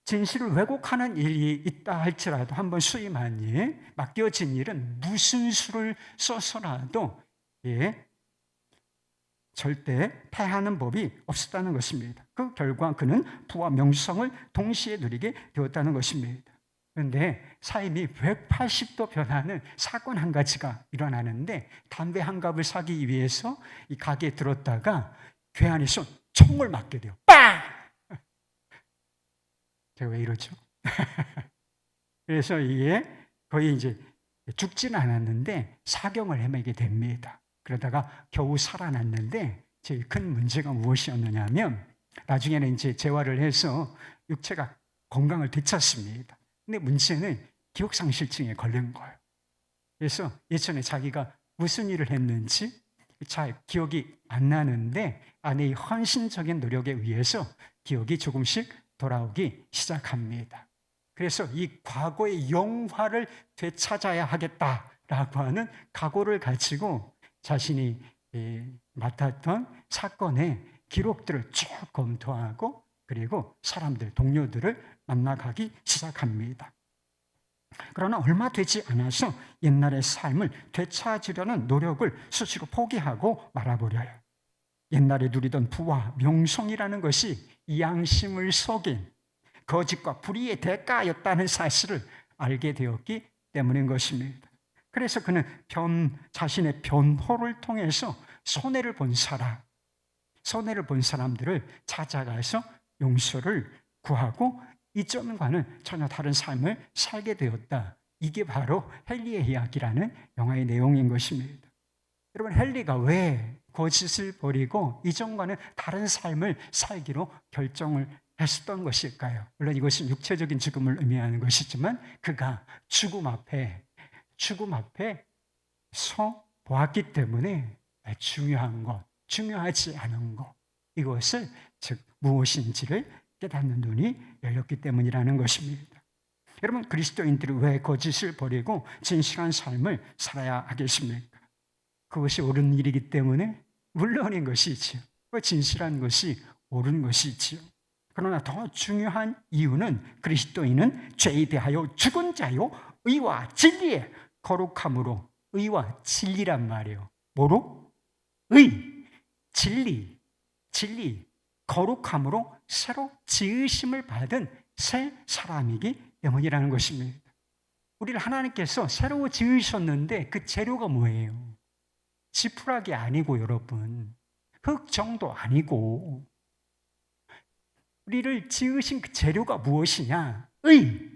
A: 진실을 왜곡하는 일이 있다 할지라도 한번 수임한 일, 맡겨진 일은 무슨 수를 써서라도 절대 패하는 법이 없었다는 것입니다. 그 결과 그는 부와 명성을 동시에 누리게 되었다는 것입니다. 그런데 삶이 180도 변하는 사건 한 가지가 일어나는데, 담배 한 갑을 사기 위해서 이 가게에 들었다가 괴한에서 총을 맞게 돼요. 빵! 제가 왜 이러죠? 그래서 이게 거의 이제 죽지는 않았는데 사경을 헤매게 됩니다. 그러다가 겨우 살아났는데, 제일 큰 문제가 무엇이었느냐면 나중에는 이제 재활을 해서 육체가 건강을 되찾습니다. 근데 문제는 기억상실증에 걸린 거예요. 그래서 예전에 자기가 무슨 일을 했는지 잘 기억이 안 나는데 아내의 헌신적인 노력에 의해서 기억이 조금씩 돌아오기 시작합니다. 그래서 이 과거의 영화를 되찾아야 하겠다라고 하는 각오를 가지고 자신이 맡았던 사건의 기록들을 쭉 검토하고, 그리고 사람들, 동료들을 만나가기 시작합니다. 그러나 얼마 되지 않아서 옛날의 삶을 되찾으려는 노력을 수시로 포기하고 말아버려요. 옛날에 누리던 부와 명성이라는 것이 양심을 속인 거짓과 불의의 대가였다는 사실을 알게 되었기 때문인 것입니다. 그래서 그는 자신의 변호를 통해서 손해를 본 사람들을 찾아가서 용서를 구하고 이전과는 전혀 다른 삶을 살게 되었다. 이게 바로 헨리의 이야기라는 영화의 내용인 것입니다. 여러분, 헨리가 왜 거짓을 버리고 이전과는 다른 삶을 살기로 결정을 했었던 것일까요? 물론 이것은 육체적인 죽음을 의미하는 것이지만 그가 죽음 앞에 죽음 앞에 서 보았기 때문에 중요한 것, 중요하지 않은 것, 이것을 즉 무엇인지를 깨닫는 눈이 열렸기 때문이라는 것입니다. 여러분, 그리스도인들이 왜 거짓을 버리고 진실한 삶을 살아야 하겠습니까? 그것이 옳은 일이기 때문에 물론인 것이지요. 진실한 것이 옳은 것이지요. 그러나 더 중요한 이유는 그리스도인은 죄에 대하여 죽은 자요 의와 진리의 거룩함으로, 의와 진리란 말이에요. 뭐로? 의, 진리, 거룩함으로 새로 지으심을 받은 새 사람이기 때문이라는 것입니다. 우리를 하나님께서 새로 지으셨는데 그 재료가 뭐예요? 지푸라기 아니고 여러분, 흙 정도 아니고, 우리를 지으신 그 재료가 무엇이냐? 의,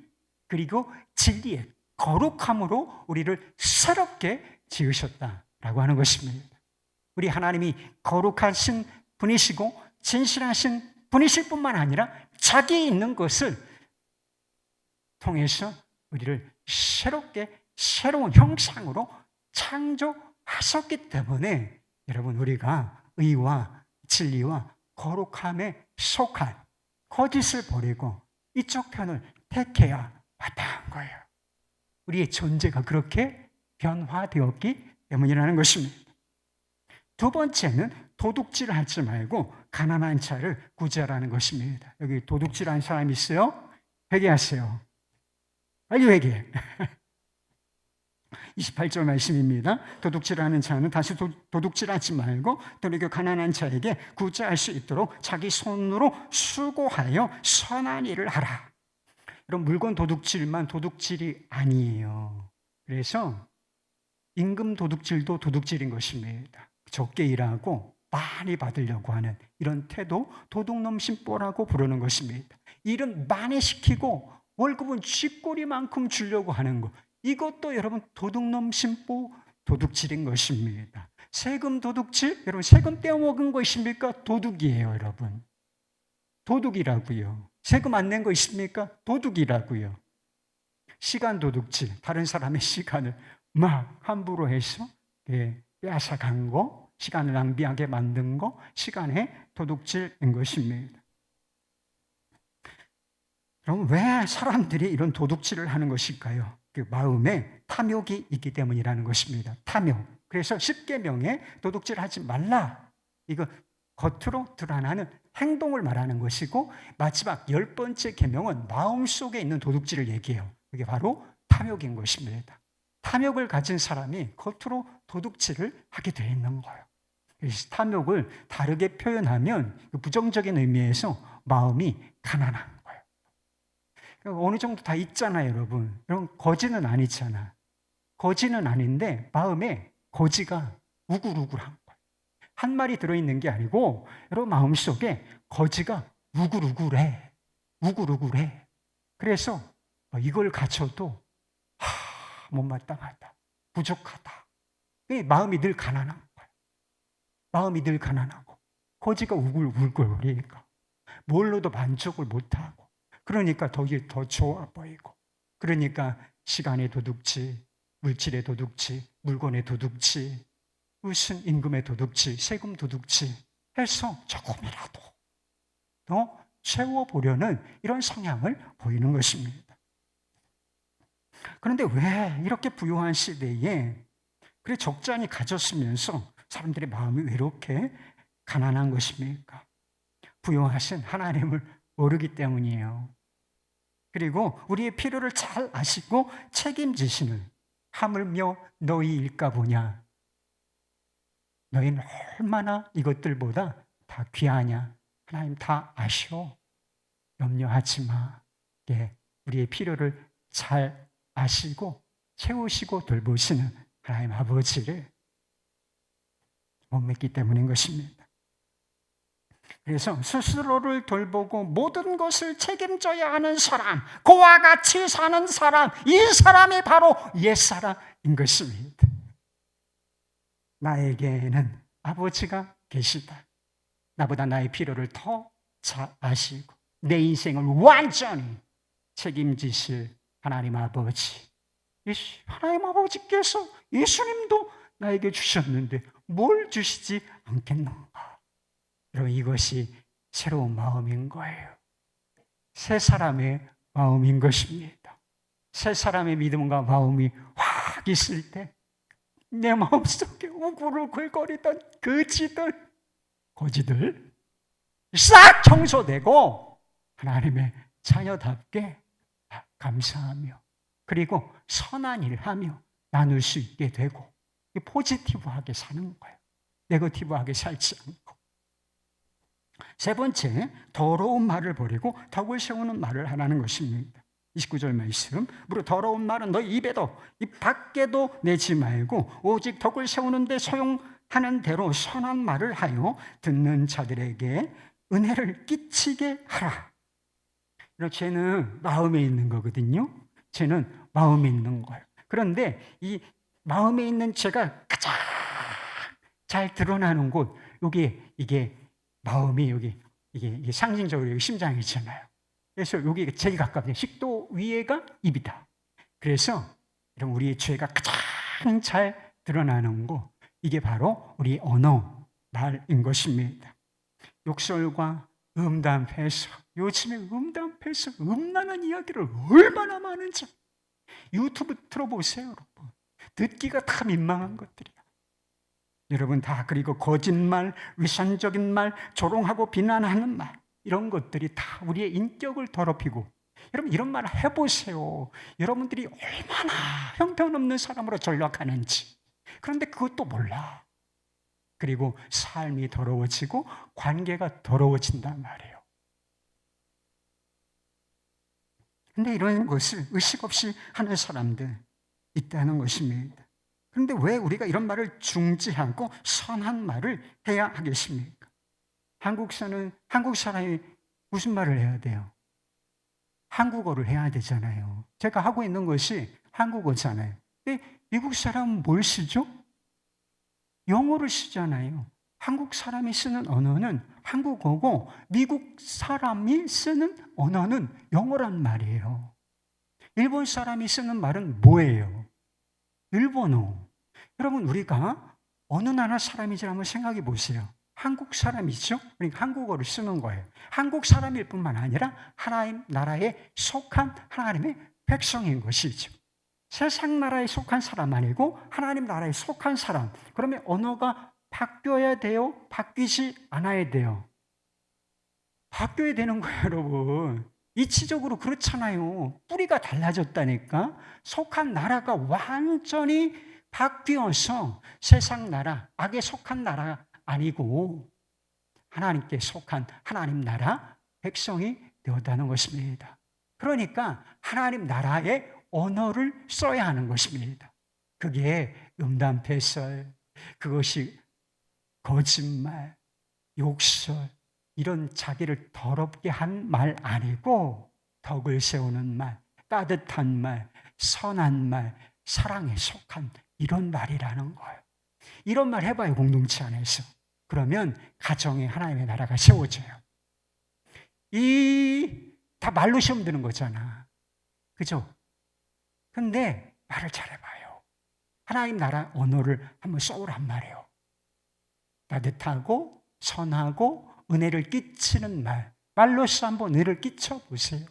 A: 그리고 진리의 거룩함으로 우리를 새롭게 지으셨다라고 하는 것입니다. 우리 하나님이 거룩하신 분이시고 진실하신 분이실 뿐만 아니라 자기 있는 것을 통해서 우리를 새롭게 새로운 형상으로 창조하셨기 때문에 여러분, 우리가 의와 진리와 거룩함에 속한 거짓을 버리고 이쪽 편을 택해야 마땅한 거예요. 우리의 존재가 그렇게 변화되었기 때문이라는 것입니다. 두 번째는 도둑질 하지 말고 가난한 자를 구제하라는 것입니다. 여기 도둑질한 사람 있어요? 회개하세요. 빨리 회개해. 28절 말씀입니다. 도둑질하는 자는 다시 도둑질하지 말고 도리어 가난한 자에게 구제할 수 있도록 자기 손으로 수고하여 선한 일을 하라. 이런 물건 도둑질만 도둑질이 아니에요. 그래서 임금 도둑질도 도둑질인 것입니다. 적게 일하고 많이 받으려고 하는 이런 태도, 도둑놈 심보라고 부르는 것입니다. 일은 많이 시키고 월급은 쥐꼬리만큼 주려고 하는 것, 이것도 여러분 도둑놈 심보, 도둑질인 것입니다. 세금 도둑질, 여러분 세금 떼어먹은 거 있습니까? 도둑이에요, 여러분. 도둑이라고요. 세금 안 낸 거 있습니까? 도둑이라고요. 시간 도둑질, 다른 사람의 시간을 막 함부로 해서 빼앗아간 거, 시간을 낭비하게 만든 거, 시간의 도둑질인 것입니다. 그럼 왜 사람들이 이런 도둑질을 하는 것일까요? 그 마음에 탐욕이 있기 때문이라는 것입니다. 탐욕. 그래서 10계명에 도둑질하지 말라. 이거 겉으로 드러나는 행동을 말하는 것이고, 마지막 10번째 계명은 마음속에 있는 도둑질을 얘기해요. 이게 바로 탐욕인 것입니다. 탐욕을 가진 사람이 겉으로 도둑질을 하게 되어 있는 거예요. 탐욕을 다르게 표현하면 부정적인 의미에서 마음이 가난한 거예요. 어느 정도 다 있잖아요, 여러분. 여러분, 거지는 아니잖아. 거지는 아닌데 마음에 거지가 우글우글한 거예요. 한 마리 들어있는 게 아니고 여러분 마음속에 거지가 우글우글해. 우글우글해. 그래서 이걸 갖춰도 못마땅하다. 부족하다. 마음이 늘 가난한 거예요. 마음이 늘 가난하고 거지가 우글우글거리니까 뭘로도 만족을 못하고, 그러니까 더 좋아 보이고, 그러니까 시간의 도둑질, 물질의 도둑질, 물건의 도둑질, 무슨 임금의 도둑질, 세금 도둑질 해서 조금이라도 더 채워보려는 이런 성향을 보이는 것입니다. 그런데 왜 이렇게 부유한 시대에 그래 적잖이 가졌으면서 사람들의 마음이 왜 이렇게 가난한 것입니까? 부유하신 하나님을 모르기 때문이에요. 그리고 우리의 필요를 잘 아시고 책임지시는, 하물며 너희 일까 보냐, 너희는 얼마나 이것들보다 다 귀하냐, 하나님 다 아시오. 염려하지 마. 우리의 필요를 잘 아시고 채우시고 돌보시는 하나님 아버지를 못 믿기 때문인 것입니다. 그래서 스스로를 돌보고 모든 것을 책임져야 하는 사람, 그와 같이 사는 사람, 이 사람이 바로 옛사람인 것입니다. 나에게는 아버지가 계시다. 나보다 나의 필요를 더 잘 아시고 내 인생을 완전히 책임지실 하나님 아버지, 하나님 아버지께서 예수님도 나에게 주셨는데 뭘 주시지 않겠는가? 여러분, 이것이 새로운 마음인 거예요. 새 사람의 마음인 것입니다. 새 사람의 믿음과 마음이 확 있을 때 내 마음속에 우글우글거리던 거지들 싹 청소되고 하나님의 자녀답게 감사하며 그리고 선한 일하며 나눌 수 있게 되고 포지티브하게 사는 거예요. 네거티브하게 살지 않고. 세 번째, 더러운 말을 버리고 덕을 세우는 말을 하라는 것입니다. 29절 말씀, 무릇 더러운 말은 너 입에도 입 밖에도 내지 말고 오직 덕을 세우는데 소용하는 대로 선한 말을 하여 듣는 자들에게 은혜를 끼치게 하라. 죄는 마음에 있는 거거든요. 죄는 마음에 있는 거예요. 그런데 이 마음에 있는 죄가 가장 잘 드러나는 곳, 이게 마음이 이게 상징적으로 여기 심장이잖아요. 그래서 여기가 제일 가깝네요. 식도 위에가 입이다. 그래서 이런 우리의 죄가 가장 잘 드러나는 곳, 이게 바로 우리 언어, 말인 것입니다. 욕설과 음담패서, 요즘에 음담패서, 음란한 이야기를 얼마나 많은지 유튜브 틀어보세요, 여러분. 듣기가 다 민망한 것들이야. 여러분 다, 그리고 거짓말, 위선적인 말, 조롱하고 비난하는 말, 이런 것들이 다 우리의 인격을 더럽히고, 여러분 이런 말 해보세요. 여러분들이 얼마나 형편없는 사람으로 전락하는지. 그런데 그것도 몰라. 그리고 삶이 더러워지고 관계가 더러워진단 말이에요. 근데 이런 것을 의식 없이 하는 사람들 있다는 것입니다. 그런데 왜 우리가 이런 말을 중지하고 선한 말을 해야 하겠습니까? 한국 사람이 무슨 말을 해야 돼요? 한국어를 해야 되잖아요. 제가 하고 있는 것이 한국어잖아요. 근데 미국 사람은 뭘 쓰죠? 영어를 쓰잖아요. 한국 사람이 쓰는 언어는 한국어고 미국 사람이 쓰는 언어는 영어란 말이에요. 일본 사람이 쓰는 말은 뭐예요? 일본어. 여러분, 우리가 어느 나라 사람인지 한번 생각해 보세요. 한국 사람이죠? 그러니까 한국어를 쓰는 거예요. 한국 사람일 뿐만 아니라 하나님 나라에 속한 하나님의 백성인 것이죠. 세상 나라에 속한 사람 아니고 하나님 나라에 속한 사람. 그러면 언어가 바뀌어야 돼요? 바뀌지 않아야 돼요? 바뀌어야 되는 거예요, 여러분. 이치적으로 그렇잖아요. 뿌리가 달라졌다니까. 속한 나라가 완전히 바뀌어서 세상 나라, 악에 속한 나라 아니고 하나님께 속한 하나님 나라 백성이 되었다는 것입니다. 그러니까 하나님 나라의 언어를 써야 하는 것입니다. 그게 음담패설, 그것이 거짓말, 욕설, 이런 자기를 더럽게 한 말 아니고 덕을 세우는 말, 따뜻한 말, 선한 말, 사랑에 속한 이런 말이라는 거예요. 이런 말 해봐요, 공동체 안에서. 그러면 가정에 하나님의 나라가 세워져요. 다 말로 시험 드는 거잖아. 그죠? 근데 말을 잘해봐요. 하나님 나라 언어를 한번 써오란 말이에요. 따뜻하고 선하고 은혜를 끼치는 말로써 한번 은혜를 끼쳐보세요.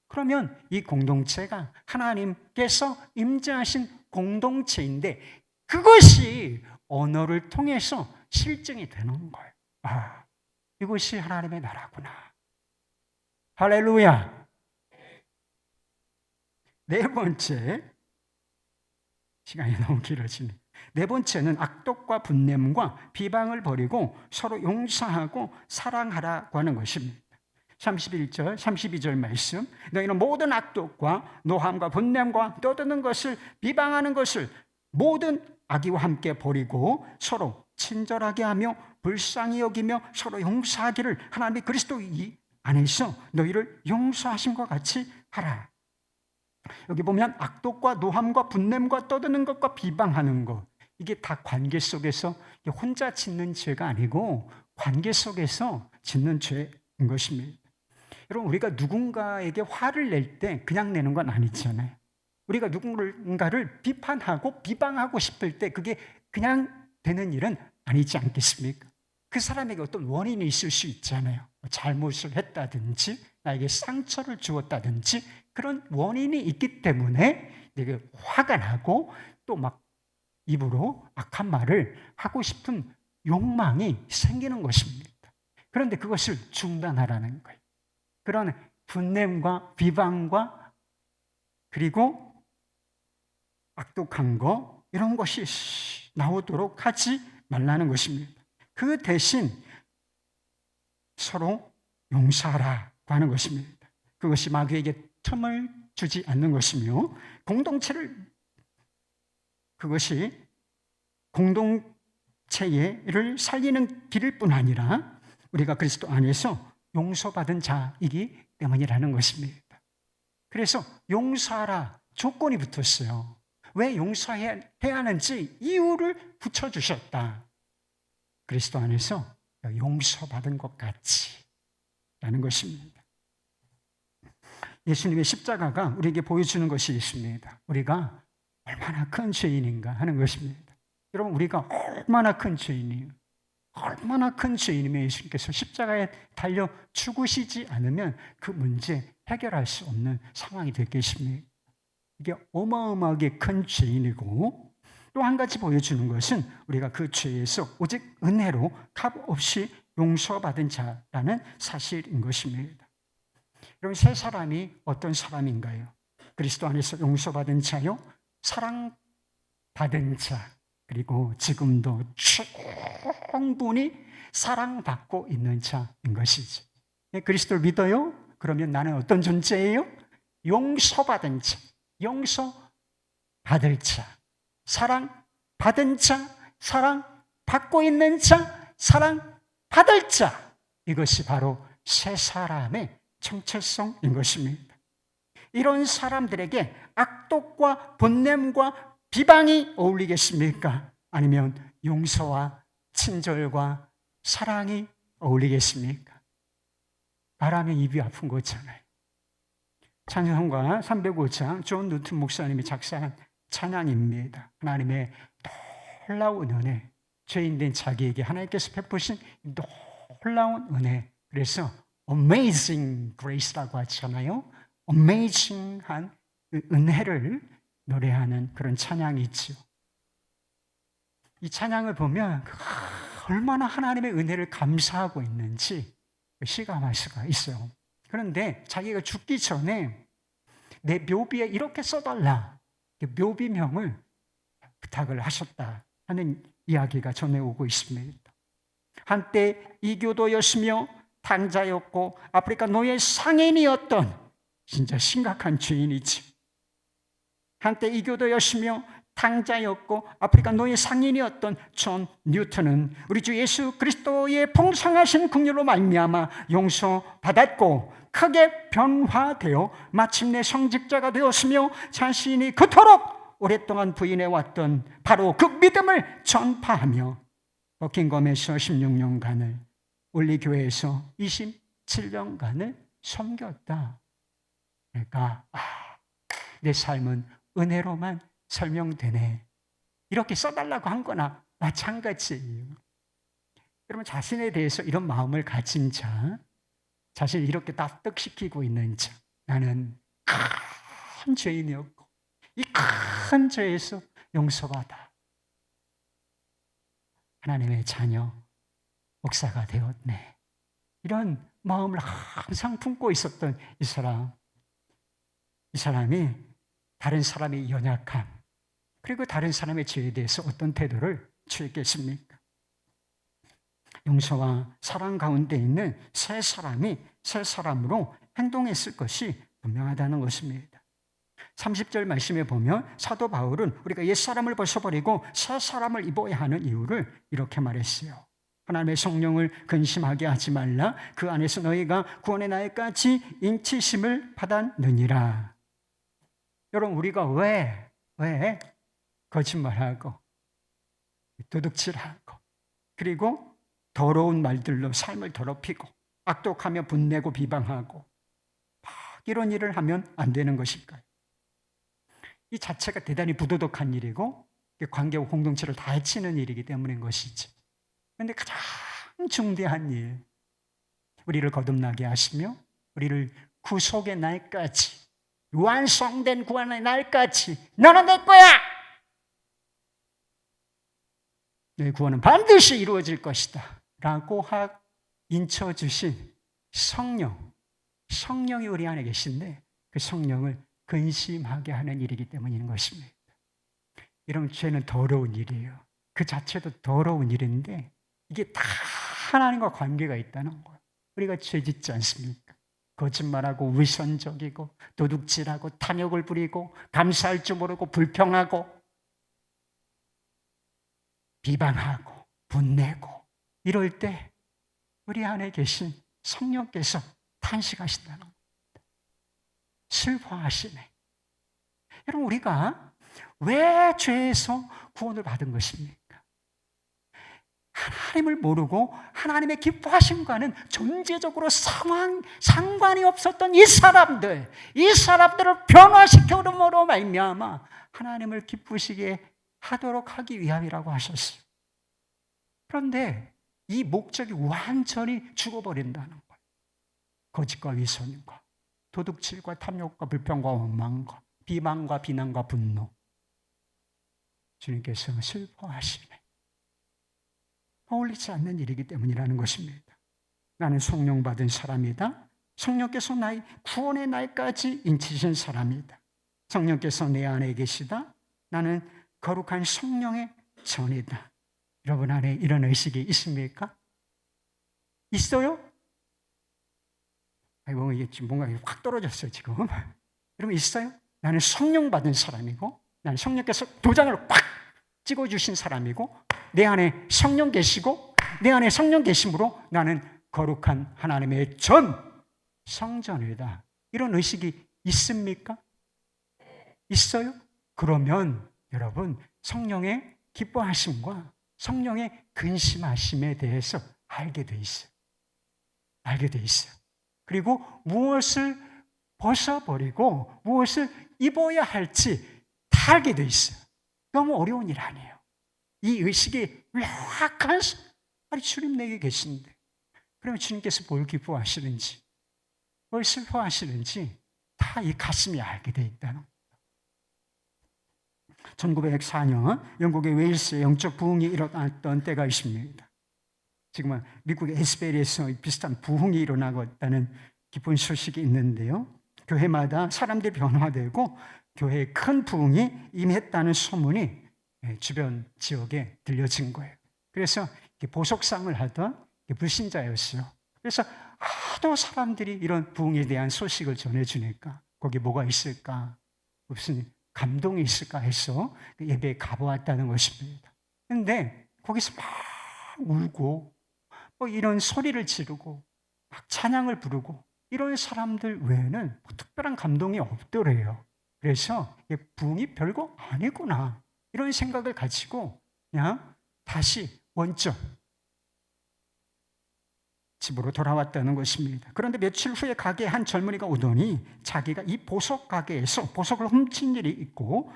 A: 그러면 이 공동체가 하나님께서 임재하신 공동체인데 그것이 언어를 통해서 실증이 되는 거예요. 아, 이것이 하나님의 나라구나. 할렐루야. 네 번째, 시간이 너무 길어지네. 네 번째는 악독과 분냄과 비방을 버리고 서로 용서하고 사랑하라고 하는 것입니다. 31절, 32절 말씀. 너희는 모든 악독과 노함과 분냄과 떠드는 것을 비방하는 것을 모든 악의와 함께 버리고 서로 친절하게 하며 불쌍히 여기며 서로 용서하기를 하나님이 그리스도 안에서 너희를 용서하심과 같이 하라. 여기 보면 악독과 노함과 분냄과 떠드는 것과 비방하는 것, 이게 다 관계 속에서 혼자 짓는 죄가 아니고 관계 속에서 짓는 죄인 것입니다. 여러분, 우리가 누군가에게 화를 낼 때 그냥 내는 건 아니잖아요. 우리가 누군가를 비판하고 비방하고 싶을 때 그게 그냥 되는 일은 아니지 않겠습니까? 그 사람에게 어떤 원인이 있을 수 있잖아요. 잘못을 했다든지 나에게 상처를 주었다든지 그런 원인이 있기 때문에 내게 화가 나고 또 막 입으로 악한 말을 하고 싶은 욕망이 생기는 것입니다. 그런데 그것을 중단하라는 거예요. 그런 분냄과 비방과 그리고 악독한 거 이런 것이 나오도록 하지 말라는 것입니다. 그 대신 서로 용서하라고 하는 것입니다. 그것이 마귀에게 틈을 주지 않는 것이며 그것이 공동체를 살리는 길일 뿐 아니라 우리가 그리스도 안에서 용서받은 자이기 때문이라는 것입니다. 그래서 용서하라 조건이 붙었어요. 왜 용서해야 하는지 이유를 붙여주셨다. 그리스도 안에서 용서받은 것 같이 라는 것입니다. 예수님의 십자가가 우리에게 보여주는 것이 있습니다. 우리가 얼마나 큰 죄인인가 하는 것입니다. 여러분, 우리가 얼마나 큰 죄인이에요. 얼마나 큰 죄인이면 예수님께서 십자가에 달려 죽으시지 않으면 그 문제 해결할 수 없는 상황이 되겠습니다. 이게 어마어마하게 큰 죄인이고 또 한 가지 보여주는 것은 우리가 그 죄에서 오직 은혜로 값없이 용서받은 자라는 사실인 것입니다. 여러분, 세 사람이 어떤 사람인가요? 그리스도 안에서 용서받은 자요, 사랑받은 자, 그리고 지금도 충분히 사랑받고 있는 자인 것이죠. 그리스도를 믿어요? 그러면 나는 어떤 존재예요? 용서받은 자, 용서받을 자, 사랑받은 자, 사랑받고 있는 자, 사랑받을 자. 이것이 바로 세 사람의 정체성인 것입니다. 이런 사람들에게 악독과 분냄과 비방이 어울리겠습니까? 아니면 용서와 친절과 사랑이 어울리겠습니까? 말하면 입이 아픈 거잖아요. 찬송가 305장 존 누튼 목사님이 작사한 찬양입니다. 하나님의 놀라운 은혜, 죄인된 자기에게 하나님께서 베푸신 놀라운 은혜. 그래서 Amazing Grace라고 하잖아요. Amazing한 은혜를 노래하는 그런 찬양이 있죠. 이 찬양을 보면 얼마나 하나님의 은혜를 감사하고 있는지 실감할 수가 있어요. 그런데 자기가 죽기 전에 내 묘비에 이렇게 써달라, 묘비명을 부탁을 하셨다 하는 이야기가 전해오고 있습니다. 한때 이교도였으며 탄자였고 아프리카 노예 상인이었던 진짜 심각한 죄인이지. 한때 이교도였으며 탕자였고 아프리카 노예 상인이었던 존 뉴턴은 우리 주 예수 그리스도의 풍성하신 긍휼로 말미암아 용서받았고 크게 변화되어 마침내 성직자가 되었으며 자신이 그토록 오랫동안 부인해왔던 바로 그 믿음을 전파하며 버킹엄에서 16년간을 올리교회에서 27년간을 섬겼다. 그러니까 내 삶은 은혜로만 설명되네. 이렇게 써달라고 한 거나 마찬가지예요. 여러분, 자신에 대해서 이런 마음을 가진 자, 자신을 이렇게 납득시키고 있는 자, 나는 큰 죄인이었고 이 큰 죄에서 용서받아 하나님의 자녀, 목사가 되었네. 이런 마음을 항상 품고 있었던 이 사람이 다른 사람의 연약함, 그리고 다른 사람의 죄에 대해서 어떤 태도를 취했겠습니까? 용서와 사랑 가운데 있는 세 사람이 세 사람으로 행동했을 것이 분명하다는 것입니다. 30절 말씀에 보면 사도 바울은 우리가 옛사람을 벗어버리고 새 사람을 입어야 하는 이유를 이렇게 말했어요. 하나님의 성령을 근심하게 하지 말라. 그 안에서 너희가 구원의 날까지 인치심을 받았느니라. 여러분, 우리가 왜 거짓말하고 도둑질하고 그리고 더러운 말들로 삶을 더럽히고 악독하며 분내고 비방하고 막 이런 일을 하면 안 되는 것일까요? 이 자체가 대단히 부도덕한 일이고 관계와 공동체를 다 해치는 일이기 때문인 것이지. 그런데 가장 중대한 일, 우리를 거듭나게 하시며 우리를 구속의 날까지, 완성된 구원의 날까지 너는 내 거야! 내 구원은 반드시 이루어질 것이다 라고 인쳐주신 성령이 우리 안에 계신데 그 성령을 근심하게 하는 일이기 때문인 것입니다. 이런 죄는 더러운 일이에요. 그 자체도 더러운 일인데 이게 다 하나님과 관계가 있다는 거예요. 우리가 죄 짓지 않습니까? 거짓말하고 위선적이고 도둑질하고 탐욕을 부리고 감사할 줄 모르고 불평하고 비방하고 분내고 이럴 때 우리 안에 계신 성령께서 탄식하신다는 겁니다. 슬퍼하시네. 여러분, 우리가 왜 죄에서 구원을 받은 것입니까? 하나님을 모르고 하나님의 기뻐하심과는 존재적으로 상관이 없었던 이 사람들을 변화시켜줌으로 말미암아 하나님을 기쁘시게 하도록 하기 위함이라고 하셨어요. 그런데 이 목적이 완전히 죽어버린다는 거예요. 거짓과 위선과 도둑질과 탐욕과 불평과 원망과 비방과 비난과 분노. 주님께서 슬퍼하시네. 어울리지 않는 일이기 때문이라는 것입니다. 나는 성령 받은 사람이다. 성령께서 나의 구원의 날까지 인치신 사람이다. 성령께서 내 안에 계시다. 나는 거룩한 성령의 전이다. 여러분 안에 이런 의식이 있습니까? 있어요? 아이고, 이게 지금 뭔가 확 떨어졌어요, 지금. 여러분 있어요? 나는 성령 받은 사람이고, 나는 성령께서 도장을 꽉 찍어주신 사람이고, 내 안에 성령 계시고, 내 안에 성령 계심으로 나는 거룩한 하나님의 성전이다. 이런 의식이 있습니까? 있어요? 그러면 여러분, 성령의 기뻐하심과 성령의 근심하심에 대해서 알게 돼 있어요. 알게 돼 있어요. 그리고 무엇을 벗어버리고 무엇을 입어야 할지 다 알게 돼 있어요. 너무 어려운 일 아니에요. 이 의식이 명확한 주님 내게 계신데, 그러면 주님께서 뭘 기뻐하시는지, 뭘 슬퍼하시는지 다 이 가슴이 알게 돼 있다는 거예요. 1904년 영국의 웨일스에 영적 부흥이 일어났던 때가 있습니다. 지금은 미국의 에스베리에서 비슷한 부흥이 일어나고 있다는 기쁜 소식이 있는데요. 교회마다 사람들이 변화되고 교회에 큰 부흥이 임했다는 소문이 주변 지역에 들려진 거예요. 그래서 보석상을 하던 불신자였어요. 그래서 하도 사람들이 이런 부흥에 대한 소식을 전해주니까 거기 뭐가 있을까, 무슨 감동이 있을까 해서 예배에 가보았다는 것입니다. 그런데 거기서 막 울고 이런 소리를 지르고 막 찬양을 부르고 이런 사람들 외에는 특별한 감동이 없더래요. 그래서 부흥이 별거 아니구나 이런 생각을 가지고 그냥 다시 원점 집으로 돌아왔다는 것입니다. 그런데 며칠 후에 가게에 한 젊은이가 오더니 자기가 이 보석 가게에서 보석을 훔친 일이 있고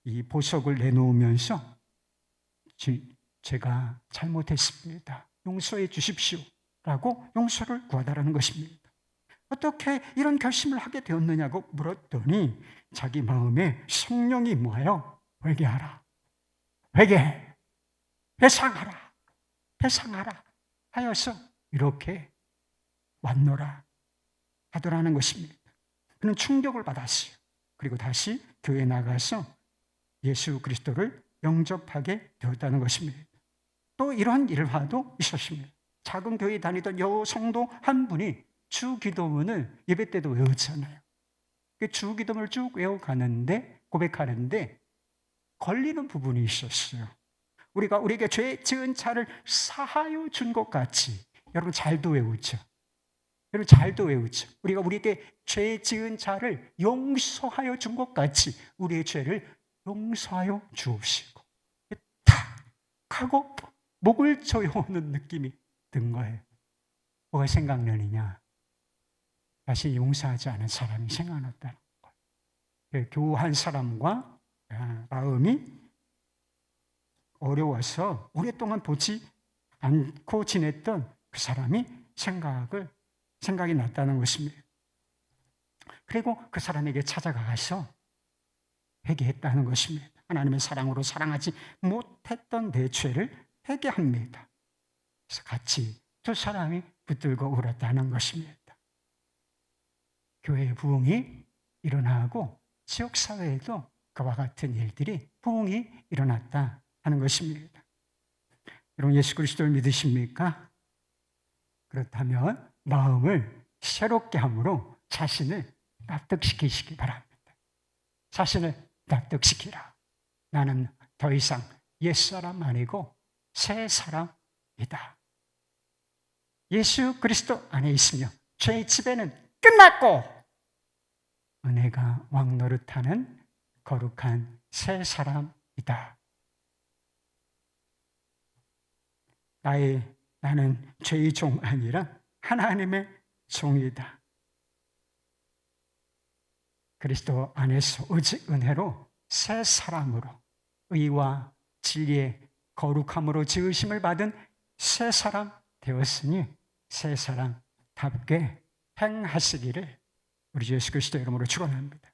A: 이 보석을 내놓으면서 제가 잘못했습니다. 용서해 주십시오 라고 용서를 구하다라는 것입니다. 어떻게 이런 결심을 하게 되었느냐고 물었더니 자기 마음에 성령이 뭐예요? 회개하라. 회개해. 회상하라. 회상하라 하여서 이렇게 왔노라 하더라는 것입니다. 그는 충격을 받았어요. 그리고 다시 교회에 나가서 예수 그리스도를 영접하게 되었다는 것입니다. 또 이런 일화도 있었습니다. 작은 교회에 다니던 여성도 한 분이 주기도문을 예배 때도 외웠잖아요. 주기도문을 쭉 외워가는데 고백하는데 걸리는 부분이 있었어요. 우리가 우리에게 죄 지은 자를 사하여 준 것 같이, 여러분 잘도 외우죠. 여러분 잘도 외우죠. 우리가 우리에게 죄 지은 자를 용서하여 준 것 같이 우리의 죄를 용서하여 주옵시고, 탁 하고 목을 조여오는 느낌이 든 거예요. 뭐가 생각나느냐? 다시 용서하지 않은 사람이 생각났다는 거예요. 교우한 사람과 마음이 어려워서 오랫동안 보지 않고 지냈던 그 사람이 생각이 났다는 것입니다. 그리고 그 사람에게 찾아가서 회개했다는 것입니다. 하나님의 사랑으로 사랑하지 못했던 내 죄를 회개합니다. 그래서 같이 두 사람이 붙들고 울었다는 것입니다. 교회의 부흥이 일어나고 지역사회에도 그와 같은 일들이 부흥이 일어났다 하는 것입니다. 여러분, 예수 그리스도를 믿으십니까? 그렇다면 마음을 새롭게 함으로 자신을 납득시키시기 바랍니다. 자신을 납득시키라. 나는 더 이상 옛사람 아니고 새 사람이다. 예수 그리스도 안에 있으며 죄의 지배는 끝났고 은혜가 왕노릇하는 거룩한 새 사람이다. 나는 죄의 종 아니라 하나님의 종이다. 그리스도 안에서 오직 은혜로 새 사람으로 의와 진리의 거룩함으로 지으심을 받은 새 사람 되었으니 새 사람답게 행하시기를 우리 예수 그리스도 이름으로 축원합니다.